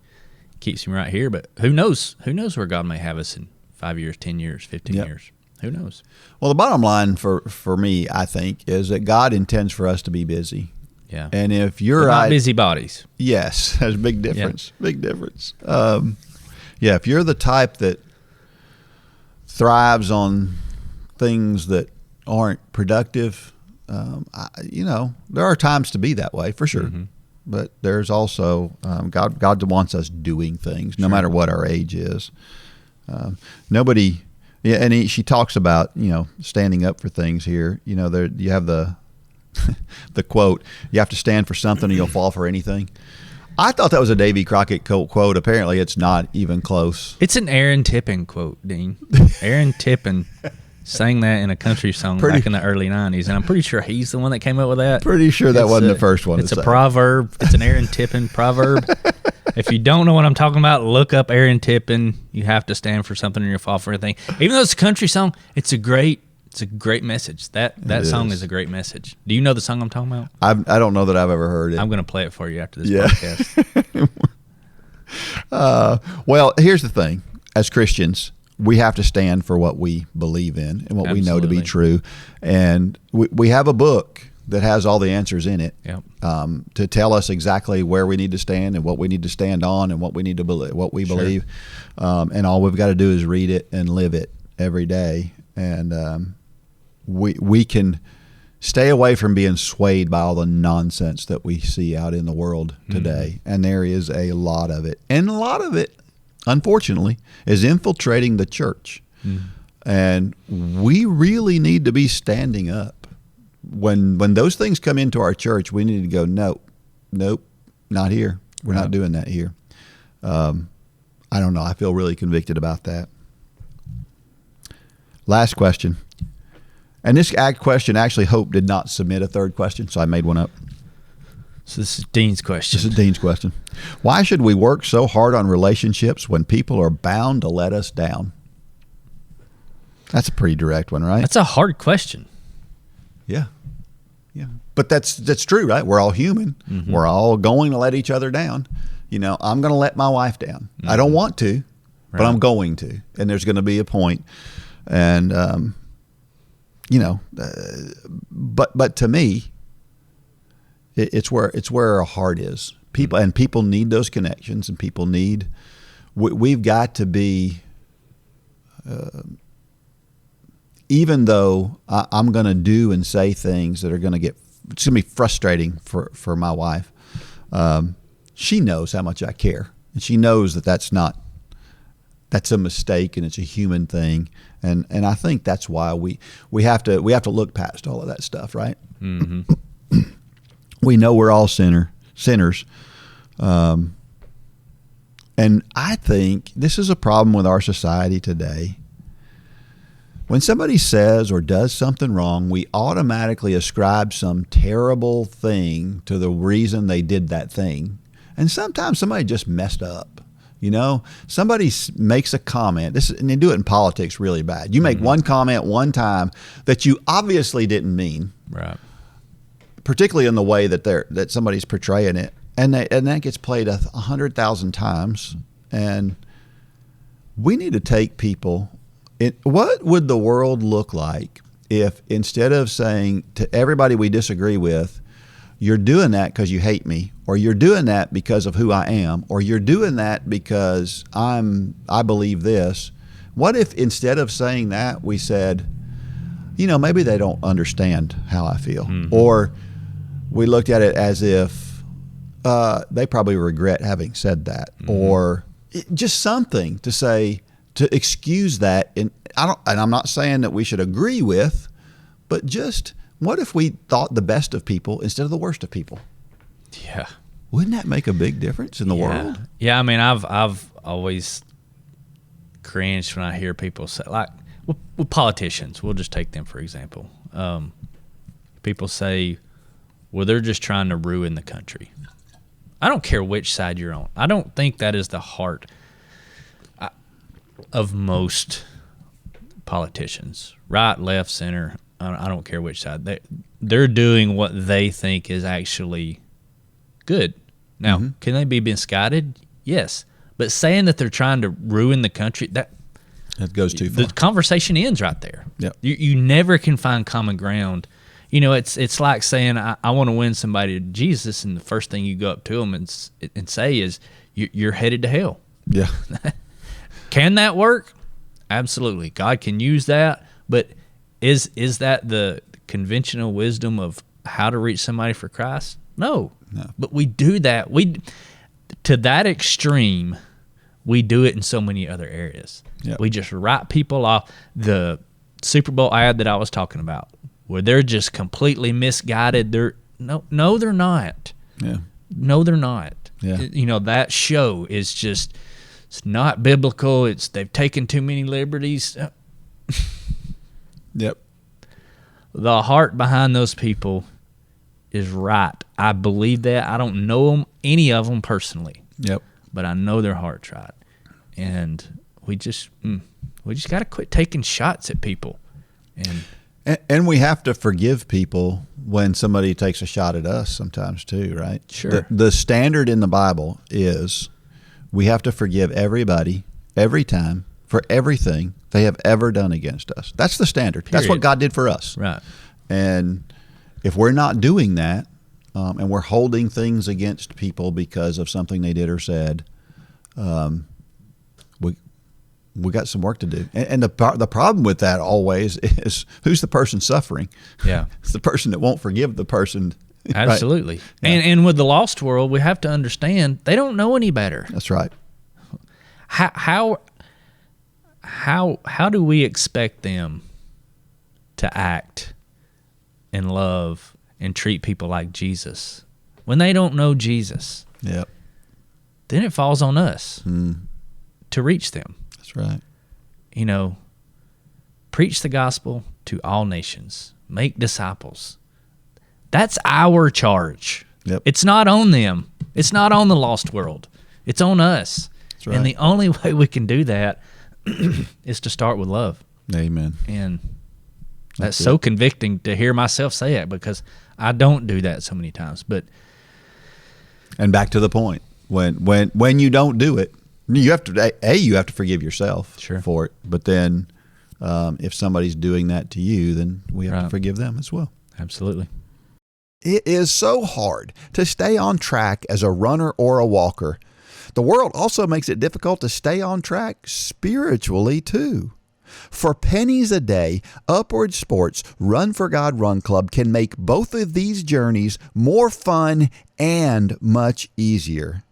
keeps me right here. But who knows? Who knows where God may have us in 5 years, 10 years, 15 years? Who knows? Well, the bottom line for me, I think, is that God intends for us to be busy. Yeah. And if you're not busybodies. Yes, there's a big difference. Yeah. Big difference. If you're the type that thrives on things that aren't productive, there are times to be that way for sure. Mm-hmm. But there's also God wants us doing things, no matter what our age is. Nobody, and she talks about standing up for things here. There you have the quote: "You have to stand for something, or you'll fall for anything." I thought that was a Davy Crockett quote. Apparently, it's not even close. It's an Aaron Tippin quote, Dean. Aaron Tippin sang that in a country song back in the early 90s, and I'm pretty sure he's the one that came up with that. Pretty sure that wasn't the first one. It's a proverb. It's an Aaron Tippin proverb. If you don't know what I'm talking about, look up Aaron Tippin. You have to stand for something, or you'll fall for anything. Even though it's a country song, it's a great message. That song is a great message. Do you know the song I'm talking about? I don't know that I've ever heard it. I'm going to play it for you after this podcast. Well, here's the thing. As Christians, we have to stand for what we believe in and what we know to be true. And we have a book that has all the answers in it to tell us exactly where we need to stand and what we need to stand on and what we need to believe, what we believe. And all we've got to do is read it and live it every day. And we can stay away from being swayed by all the nonsense that we see out in the world today. Mm-hmm. And there is a lot of it. And a lot of it, unfortunately, is infiltrating the church. Mm. And we really need to be standing up. When those things come into our church, we need to go, nope, not here. We're not doing that here. I don't know. I feel really convicted about that. Last question. And this question, actually, Hope did not submit a third question, so I made one up. So this is Dean's question. This is Dean's question. Why should we work so hard on relationships when people are bound to let us down? That's a pretty direct one, right? That's a hard question. Yeah. But that's true, right? We're all human. Mm-hmm. We're all going to let each other down. I'm going to let my wife down. Mm-hmm. I don't want to, but I'm going to. And there's going to be a point. And, but to me, it's where our heart is. People need those connections, and people need. We've got to be. Even though I'm going to do and say things that are going to it's going to be frustrating for my wife. She knows how much I care, and she knows that's a mistake, and it's a human thing. And I think that's why we have to look past all of that stuff, right? Mm-hmm. We know we're all sinners. And I think this is a problem with our society today. When somebody says or does something wrong, we automatically ascribe some terrible thing to the reason they did that thing. And sometimes somebody just messed up. Somebody makes a comment. And they do it in politics really bad. You make one comment one time that you obviously didn't mean, right? Particularly in the way that somebody's portraying it, and that gets played 100,000 times. And we need to take people. What would the world look like if instead of saying to everybody we disagree with, you're doing that because you hate me, or you're doing that because of who I am, or you're doing that because I believe this. What if instead of saying that, we said, maybe they don't understand how I feel, or we looked at it as if they probably regret having said that, or just something to say to excuse that. And I'm not saying that we should agree with, but just. What if we thought the best of people instead of the worst of people? Yeah. Wouldn't that make a big difference in the world? Yeah, I mean, I've always cringed when I hear people say, like, with politicians, we'll just take them for example. People say, well, they're just trying to ruin the country. I don't care which side you're on. I don't think that is the heart of most politicians, right, left, center. I don't care which side. They're doing what they think is actually good. Now, can they be misguided? Yes. But saying that they're trying to ruin the country, that goes too far. The conversation ends right there. Yep. You never can find common ground. It's like saying, I want to win somebody to Jesus, and the first thing you go up to them and say is, you're headed to hell. Yeah. Can that work? Absolutely. God can use that, but is that the conventional wisdom of how to reach somebody for Christ? No. But we do that. To that extreme, we do it in so many other areas. Yep. We just write people off. The Super Bowl ad that I was talking about, where they're just completely misguided. They're not. Yeah. No, they're not. Yeah. That show is just, it's not biblical. They've taken too many liberties. Yep. The heart behind those people is right. I believe that. I don't know any of them personally. Yep. But I know their heart's right. And we just got to quit taking shots at people. And we have to forgive people when somebody takes a shot at us sometimes too, right? Sure. The standard in the Bible is we have to forgive everybody, every time, for everything they have ever done against us. That's the standard. Period. That's what God did for us. Right. And if we're not doing that, and we're holding things against people because of something they did or said, we got some work to do. And the problem with that always is, who's the person suffering? Yeah. It's the person that won't forgive the person. Absolutely. Right? Yeah. And with the lost world, we have to understand they don't know any better. That's right. How do we expect them to act and love and treat people like Jesus when they don't know Jesus? Yep. Then it falls on us to reach them. That's right. Preach the gospel to all nations. Make disciples. That's our charge. Yep. It's not on them. It's not on the lost world. It's on us. That's right. And the only way we can do that is to start with love. Amen. And that's so convicting to hear myself say it, because I don't do that so many times. And back to the point, when you don't do it, you have to forgive yourself for it. But then if somebody's doing that to you, then we have to forgive them as well. Absolutely. It is so hard to stay on track as a runner or a walker. The world also makes it difficult to stay on track spiritually too. For pennies a day, Upward Sports Run for God Run Club can make both of these journeys more fun and much easier.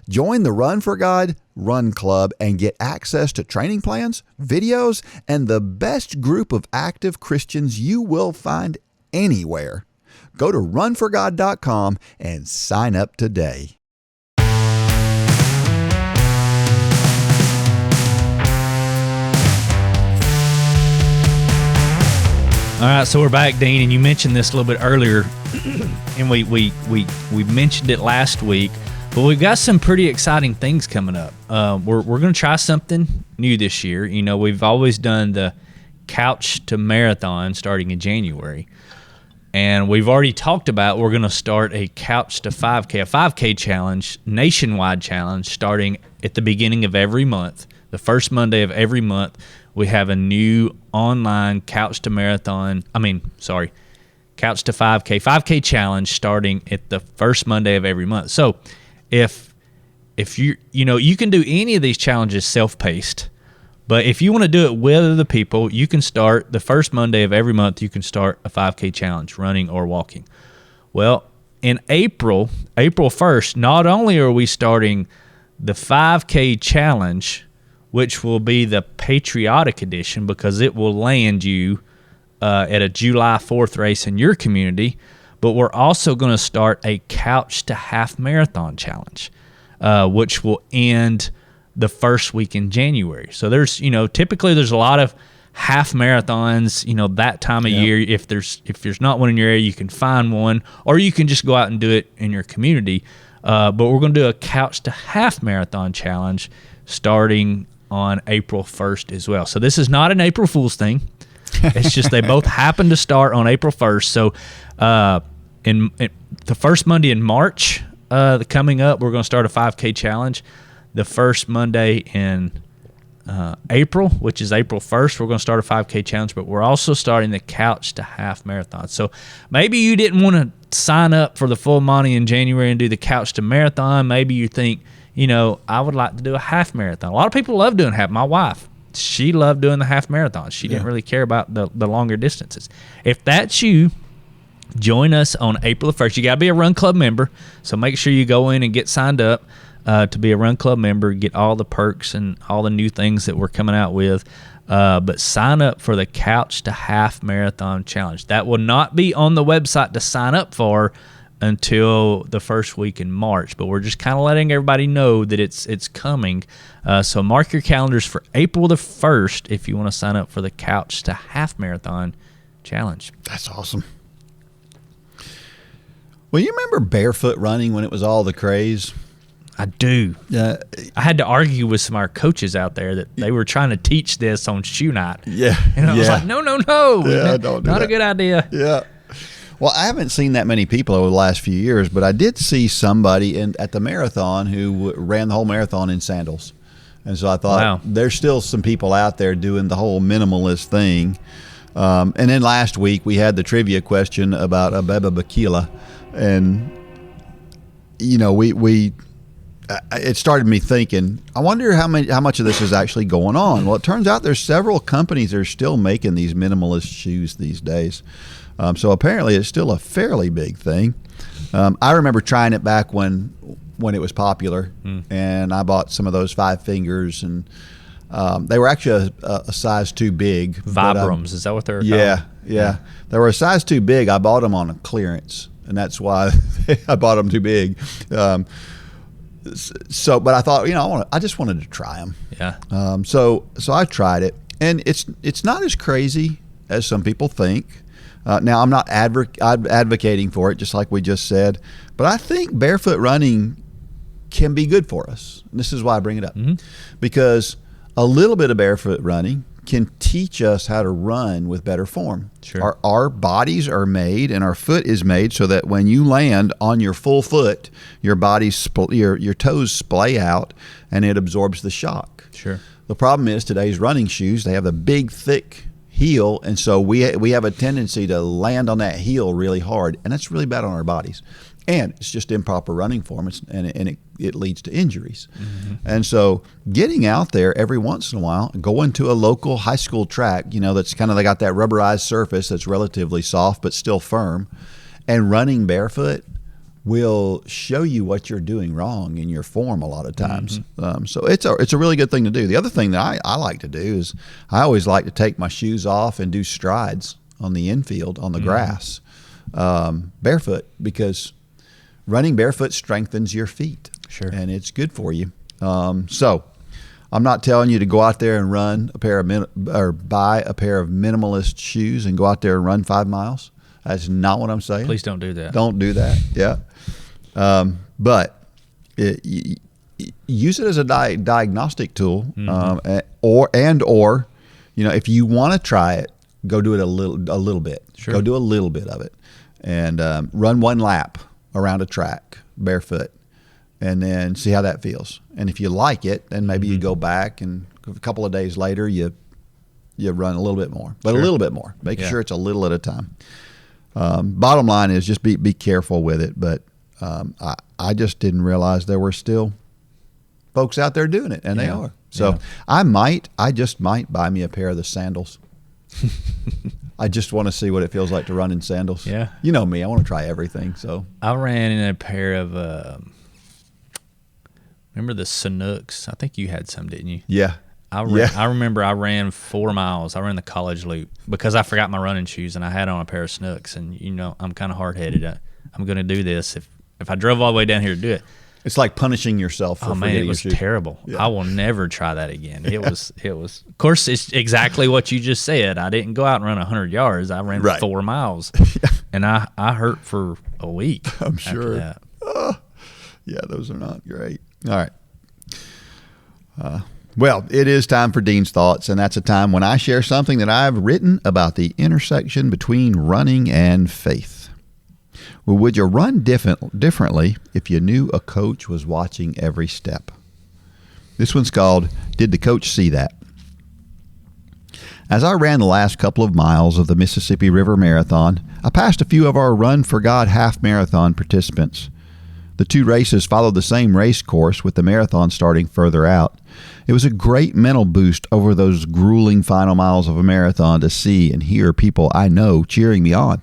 Join the Run for God Run Club and get access to training plans, videos, and the best group of active Christians you will find anywhere. Go to runforgod.com and sign up today. All right, so we're back, Dean, and you mentioned this a little bit earlier, and we mentioned it last week, but we've got some pretty exciting things coming up. We're going to try something new this year. We've always done the Couch to Marathon starting in January, and we've already talked about we're going to start a Couch to 5K, a 5K challenge, nationwide challenge, starting at the beginning of every month, the first Monday of every month. We have a new online Couch to 5K challenge starting at the first Monday of every month. So if you can do any of these challenges self-paced, but if you want to do it with other people, you can start the first Monday of every month. You can start a 5K challenge, running or walking. Well, in April 1st, not only are we starting the 5K challenge, which will be the patriotic edition, because it will land you at a July 4th race in your community, but we're also going to start a Couch to Half Marathon challenge, which will end the first week in January. So there's, typically there's a lot of half marathons, that time of year. If there's not one in your area, you can find one, or you can just go out and do it in your community. But we're going to do a Couch to Half Marathon challenge starting on April 1st as well. So this is not an April Fool's thing. It's just they both happen to start on April 1st. So in the first Monday in March, coming up, we're going to start a 5K challenge. The first Monday in April, which is April 1st, we're going to start a 5K challenge, but we're also starting the Couch to Half Marathon. So maybe you didn't want to sign up for the full Monty in January and do the Couch to Marathon. Maybe you think, I would like to do a half marathon. A lot of people love doing half. My wife, she loved doing the half marathon. She didn't really care about the longer distances. If that's you, join us on April the 1st. You got to be a Run Club member, so make sure you go in and get signed up. To be a Run Club member, get all the perks and all the new things that we're coming out with. But sign up for the Couch to Half Marathon Challenge. That will not be on the website to sign up for until the first week in March. But we're just kind of letting everybody know that it's coming. So mark your calendars for April the 1st if you want to sign up for the Couch to Half Marathon Challenge. That's awesome. Well, you remember Barefoot Running when it was all the craze? I do. I had to argue with some of our coaches out there that they were trying to teach this on shoe night. Yeah. And I was like, no. Yeah, don't do Not that. a good idea. Yeah. Well, I haven't seen that many people over the last few years, but I did see somebody at the marathon who ran the whole marathon in sandals. And so I thought, there's still some people out there doing the whole minimalist thing. And then last week we had the trivia question about Abeba Bikila. And, it started me thinking, I wonder how much of this is actually going on. Well, it turns out there's several companies that are still making these minimalist shoes these days. So apparently it's still a fairly big thing. I remember trying it back when it was popular, and I bought some of those 5 fingers, and they were actually a size too big. Vibrams, is that what they're called? Yeah. They were a size too big. I bought them on a clearance, and that's why I bought them too big. But I thought, I just wanted to try them. Yeah. So I tried it, and it's not as crazy as some people think. Now, I'm not advocating for it, just like we just said, but I think barefoot running can be good for us. And this is why I bring it up, because a little bit of barefoot running can teach us how to run with better form. Sure. Our bodies are made, and our foot is made so that when you land on your full foot, your your toes splay out, and it absorbs the shock. Sure. The problem is today's running shoes, they have a big, thick heel, and so we have a tendency to land on that heel really hard, and that's really bad on our bodies. And it's just improper running form, and it leads to injuries. And so getting out there every once in a while, going to a local high school track, that's kind of, they got that rubberized surface that's relatively soft but still firm, and running barefoot will show you what you're doing wrong in your form a lot of times. So it's a really good thing to do. The other thing that I like to do is I always like to take my shoes off and do strides on the infield, on the grass, barefoot, because running barefoot strengthens your feet. Sure. And it's good for you. So I'm not telling you to go out there and run buy a pair of minimalist shoes and go out there and run 5 miles. That's not what I'm saying. Please don't do that. Don't do that. Yeah. But use it as a diagnostic tool, or if you want to try it, go do it a little bit. Sure. Go do a little bit of it, and run 1 lap around a track barefoot, and then see how that feels. And if you like it, then maybe you go back, and a couple of days later you run a little bit more, but a little bit more, making sure it's a little at a time. Bottom line is just be careful with it. But I just didn't realize there were still folks out there doing it, and they are. So I just might buy me a pair of the sandals. I just want to see what it feels like to run in sandals. Yeah. You know me, I want to try everything. So I ran in a pair of, remember the Sanooks? I think you had some, didn't you? yeah. I remember I ran 4 miles. I ran the college loop because I forgot my running shoes, and I had on a pair of Sanooks. And, I'm kind of hard-headed. I'm going to do this. If I drove all the way down here to do it. It's like punishing yourself for forgetting it was your shoes. Terrible. Yeah. I will never try that again. It was. Of course, it's exactly what you just said. I didn't go out and run 100 yards. I ran 4 miles, and I hurt for a week. I'm sure. After that. Yeah, those are not great. All right. Well, it is time for Dean's Thoughts, and that's a time when I share something that I've written about the intersection between running and faith. Well, would you run differently if you knew a coach was watching every step? This one's called, Did the Coach See That? As I ran the last couple of miles of the Mississippi River Marathon, I passed a few of our Run for God half marathon participants. The two races followed the same race course, with the marathon starting further out. It was a great mental boost over those grueling final miles of a marathon to see and hear people I know cheering me on.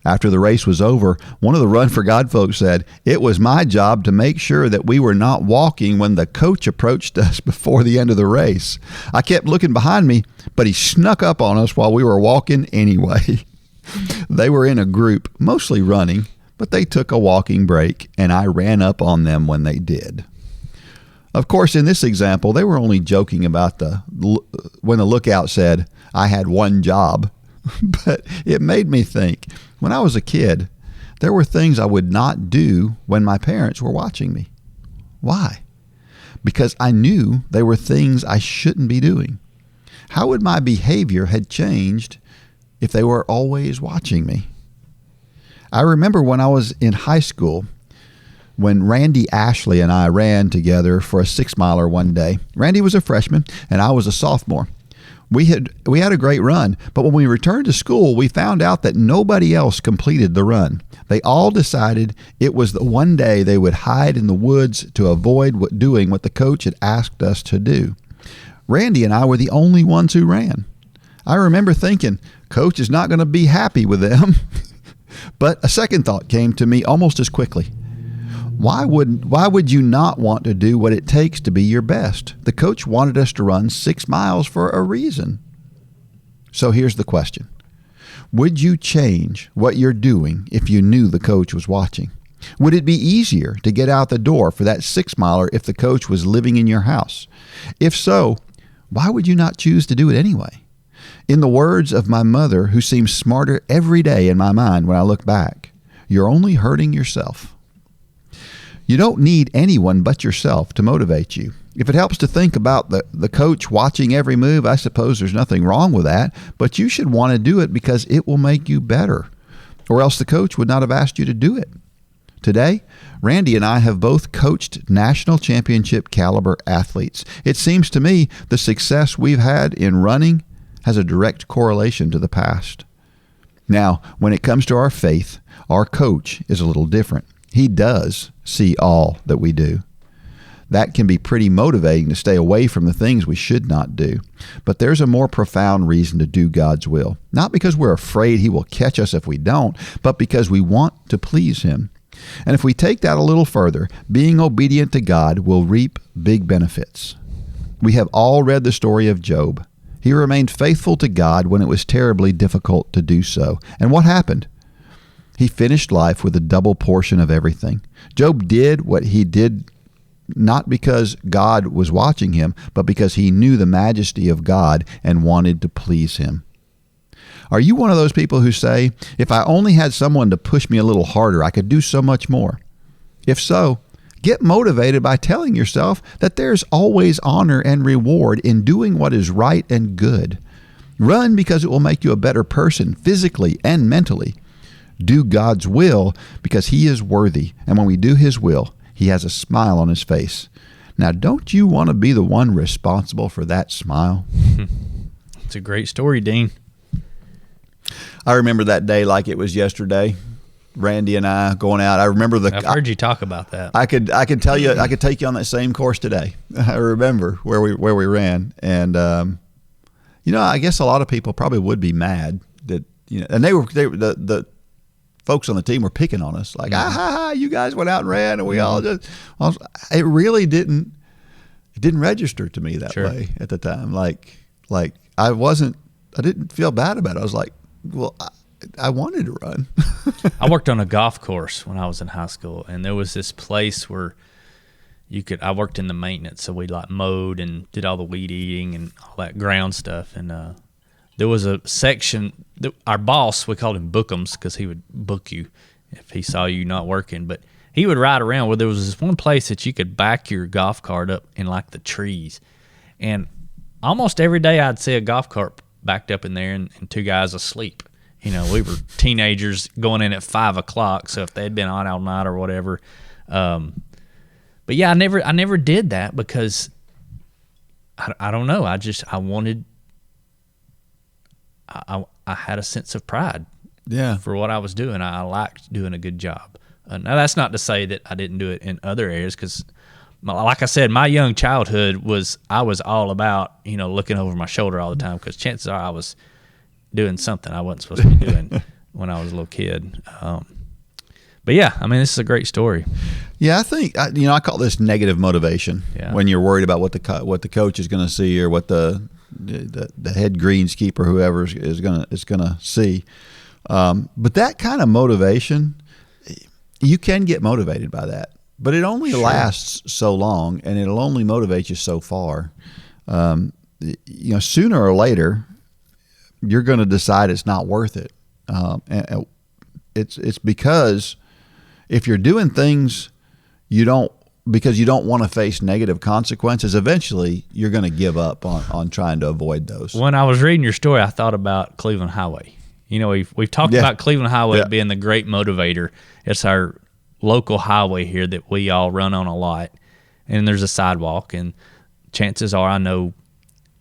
After the race was over, one of the Run for God folks said, "It was my job to make sure that we were not walking when the coach approached us before the end of the race. I kept looking behind me, but he snuck up on us while we were walking anyway." They were in a group, mostly running, but they took a walking break, and I ran up on them when they did. Of course, in this example, they were only joking about when the lookout said, "I had one job." But it made me think, when I was a kid, there were things I would not do when my parents were watching me. Why? Because I knew they were things I shouldn't be doing. How would my behavior have changed if they were always watching me? I remember when I was in high school, when Randy Ashley and I ran together for a 6-miler one day. Randy was a freshman and I was a sophomore. We had a great run, but when we returned to school, we found out that nobody else completed the run. They all decided it was the one day they would hide in the woods to avoid doing what the coach had asked us to do. Randy and I were the only ones who ran. I remember thinking, Coach is not going to be happy with them. But a second thought came to me almost as quickly. Why would you not want to do what it takes to be your best? The coach wanted us to run 6 miles for a reason. So here's the question. Would you change what you're doing if you knew the coach was watching? Would it be easier to get out the door for that 6-miler if the coach was living in your house? If so, why would you not choose to do it anyway? In the words of my mother, who seems smarter every day in my mind when I look back, you're only hurting yourself. You don't need anyone but yourself to motivate you. If it helps to think about the coach watching every move, I suppose there's nothing wrong with that, but you should want to do it because it will make you better, or else the coach would not have asked you to do it. Today, Randy and I have both coached national championship caliber athletes. It seems to me the success we've had in running has a direct correlation to the past. Now, when it comes to our faith, our coach is a little different. He does see all that we do. That can be pretty motivating to stay away from the things we should not do. But there's a more profound reason to do God's will. Not because we're afraid He will catch us if we don't, but because we want to please Him. And if we take that a little further, being obedient to God will reap big benefits. We have all read the story of Job. He remained faithful to God when it was terribly difficult to do so. And what happened? He finished life with a double portion of everything. Job did what he did not because God was watching him, but because he knew the majesty of God and wanted to please Him. Are you one of those people who say, if I only had someone to push me a little harder, I could do so much more? If so, get motivated by telling yourself that there's always honor and reward in doing what is right and good. Run because it will make you a better person physically and mentally. Do God's will because He is worthy, and when we do His will, He has a smile on His face. Now, don't you want to be the one responsible for that smile? It's a great story, Dean. I remember that day like it was yesterday. Randy and I going out. I remember I've heard you talk about that. I could tell you. I could take you on that same course today. I remember where we ran, and I guess a lot of people probably would be mad that and the folks on the team were picking on us like, you guys went out and ran, and we all just. It really didn't register to me that way at the time. Like I didn't feel bad about it. I was like, well, I wanted to run. I worked on a golf course when I was in high school, and there was this place where I worked in the maintenance, so we mowed and did all the weed eating and all that ground stuff. And there was a section, our boss, we called him Bookums because he would book you if he saw you not working. But he would ride around where there was this one place that you could back your golf cart up in the trees. And almost every day I'd see a golf cart backed up in there and 2 guys asleep. We were teenagers going in at 5 o'clock, so if they'd been on all night or whatever. But yeah, I never did that because I don't know. I had a sense of pride. Yeah. For what I was doing. I liked doing a good job. Now, that's not to say that I didn't do it in other areas, because, like I said, my young childhood I was all about, looking over my shoulder all the time, because chances are I was doing something I wasn't supposed to be doing when I was a little kid. But yeah, this is a great story. Yeah, I think I call this negative motivation. Yeah. When you're worried about what the coach is going to see, or what the head greenskeeper, whoever is going to see. But that kind of motivation, you can get motivated by that, but it only lasts so long, and it'll only motivate you so far. Sooner or later, you're going to decide it's not worth it. And it's because if you're doing things because you don't want to face negative consequences, eventually you're going to give up on trying to avoid those. When I was reading your story, I thought about Cleveland Highway. We've talked about Cleveland Highway being the great motivator. It's our local highway here that we all run on a lot, and there's a sidewalk, and chances are I know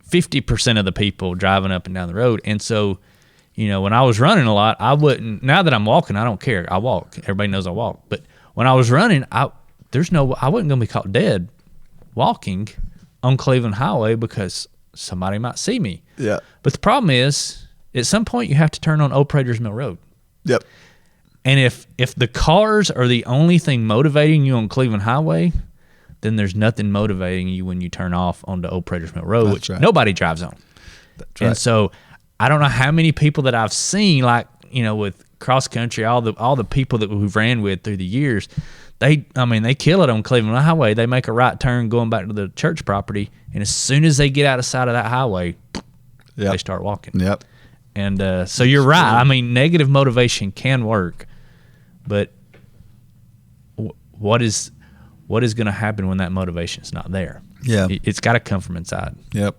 50% of the people driving up and down the road. And so, when I was running a lot, I wouldn't. Now that I'm walking, I don't care. I walk. Everybody knows I walk. But when I was running, I wasn't going to be caught dead walking on Cleveland Highway because somebody might see me. Yeah. But the problem is, at some point, you have to turn on Old Prater's Mill Road. Yep. And if the cars are the only thing motivating you on Cleveland Highway, then there's nothing motivating you when you turn off onto Old Prater's Mill Road, which nobody drives on. That's right. And so I don't know how many people that I've seen, like, with cross country, all the people that we've ran with through the years, they kill it on Cleveland Highway. They make a right turn going back to the church property, and as soon as they get out of sight of that highway, they start walking. Yep. And so you're right. Negative motivation can work, but what is going to happen when that motivation is not there? Yeah, it's got to come from inside. Yep.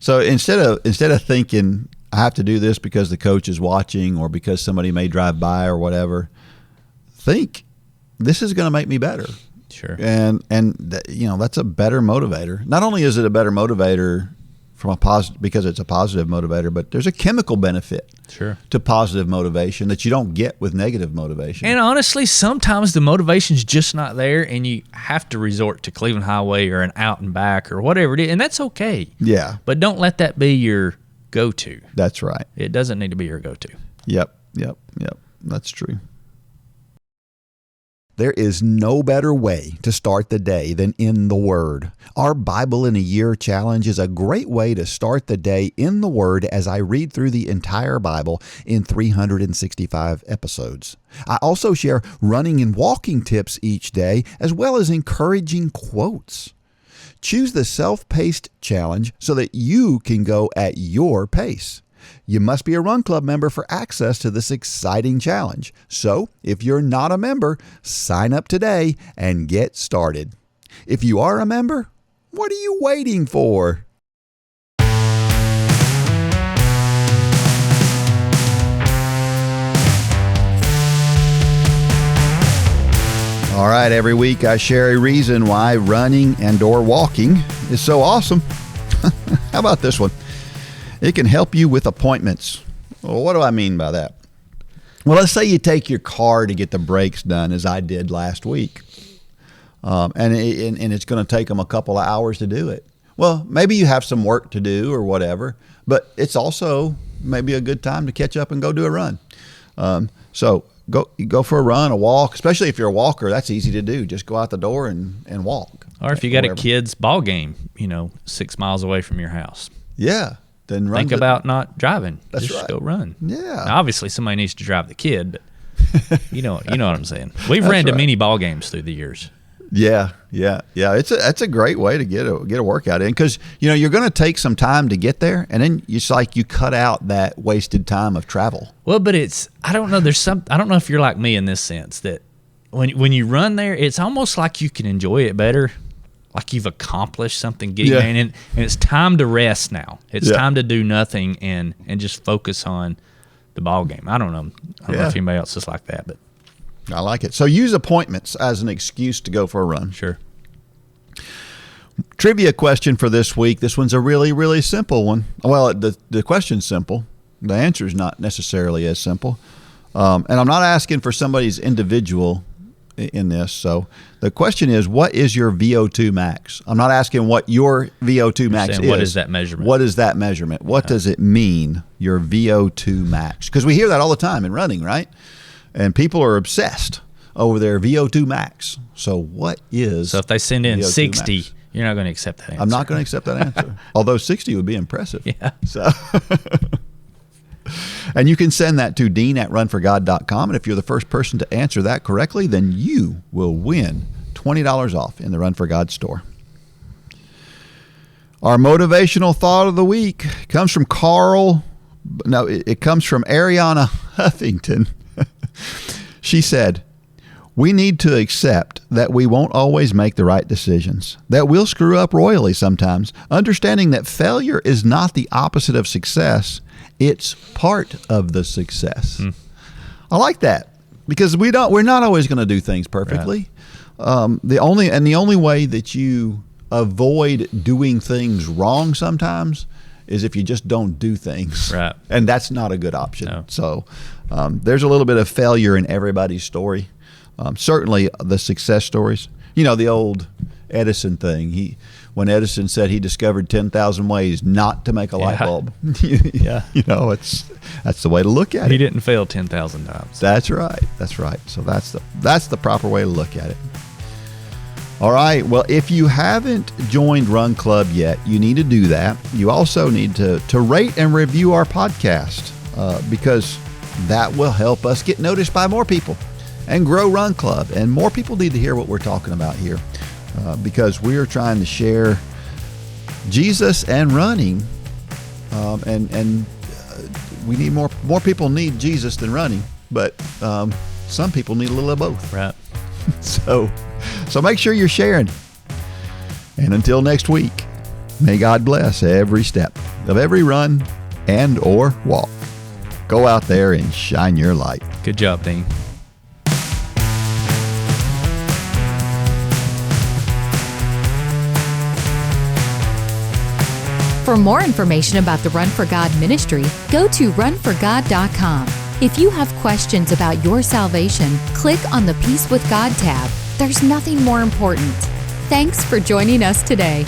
So instead of thinking I have to do this because the coach is watching or because somebody may drive by or whatever, think this is going to make me better. Sure. And that's a better motivator. Not only is it a better motivator from a positive, because it's a positive motivator, but there's a chemical benefit to positive motivation that you don't get with negative motivation. And honestly, sometimes the motivation's just not there, and you have to resort to Cleveland Highway or an out and back or whatever it is, and that's okay. Yeah. But don't let that be your go-to. That's right. It doesn't need to be your go-to. Yep. That's true. There is no better way to start the day than in the Word. Our Bible in a Year challenge is a great way to start the day in the Word as I read through the entire Bible in 365 episodes. I also share running and walking tips each day, as well as encouraging quotes. Choose the self-paced challenge so that you can go at your pace. You must be a Run Club member for access to this exciting challenge. So, if you're not a member, sign up today and get started. If you are a member, what are you waiting for? All right, every week I share a reason why running and/or walking is so awesome. How about this one? It can help you with appointments. Well, what do I mean by that? Well, let's say you take your car to get the brakes done, as I did last week, and it's going to take them a couple of hours to do it. Well, maybe you have some work to do or whatever, but it's also maybe a good time to catch up and go do a run. So go for a run, a walk, especially if you're a walker. That's easy to do. Just go out the door and walk. Or if you got a kid's ball game, 6 miles away from your house. Yeah. Then think about not driving. That's just right. Go run. Yeah. Now, obviously, somebody needs to drive the kid, but you know what I'm saying. We've ran to many ball games through the years. Yeah. That's a great way to get a workout in, because you're going to take some time to get there, and then it's like you cut out that wasted time of travel. Well, but I don't know. I don't know if you're like me in this sense that when you run there, it's almost like you can enjoy it better like you've accomplished something getting Yeah. there, and it's time to rest now. It's Yeah. time to do nothing and just focus on the ball game. I don't know Yeah. if anybody else is like that, but I like it. So use appointments as an excuse to go for a run. sure. Trivia question for this week. This one's a really, really simple one. Well, the question's simple. The answer is not necessarily as simple. And I'm not asking for somebody's individual in this. So the question is, what is your VO2 max? I'm not asking what your VO2 max saying, is. what is that measurement? What is that measurement? What does it mean, your VO2 max? Because we hear that all the time in running, right? And people are obsessed over their VO2 max. So what is So if they send in VO2 60, max? you're not going to accept that answer. I'm not going to accept that answer. Although 60 would be impressive. Yeah. So, and you can send that to dean@runforgod.com. And if you're the first person to answer that correctly, then you will win $20 off in the Run for God store. Our motivational thought of the week comes from Carl. No, it comes from Ariana Huffington. She said, "We need to accept that we won't always make the right decisions, that we'll screw up royally sometimes, understanding that failure is not the opposite of success, it's part of the success." I like that because we're not always going to do things perfectly. Right. The only way that you avoid doing things wrong sometimes is if you just don't do things. Right. And that's not a good option. No. So there's a little bit of failure in everybody's story. Certainly the success stories. You know, the old Edison thing. When Edison said he discovered 10,000 ways not to make a light bulb. Yeah. You know, that's the way to look at it. He didn't fail 10,000 times. That's right. That's right. So that's the proper way to look at it. All right. Well, if you haven't joined Run Club yet, you need to do that. You also need to rate and review our podcast because that will help us get noticed by more people and grow Run Club. And more people need to hear what we're talking about here because we are trying to share Jesus and running. And we need more people need Jesus than running, but some people need a little of both. Right. So make sure you're sharing. And until next week, may God bless every step of every run and or walk. Go out there and shine your light. Good job, Dean. For more information about the Run for God ministry, go to runforgod.com. If you have questions about your salvation, click on the Peace with God tab. There's nothing more important. Thanks for joining us today.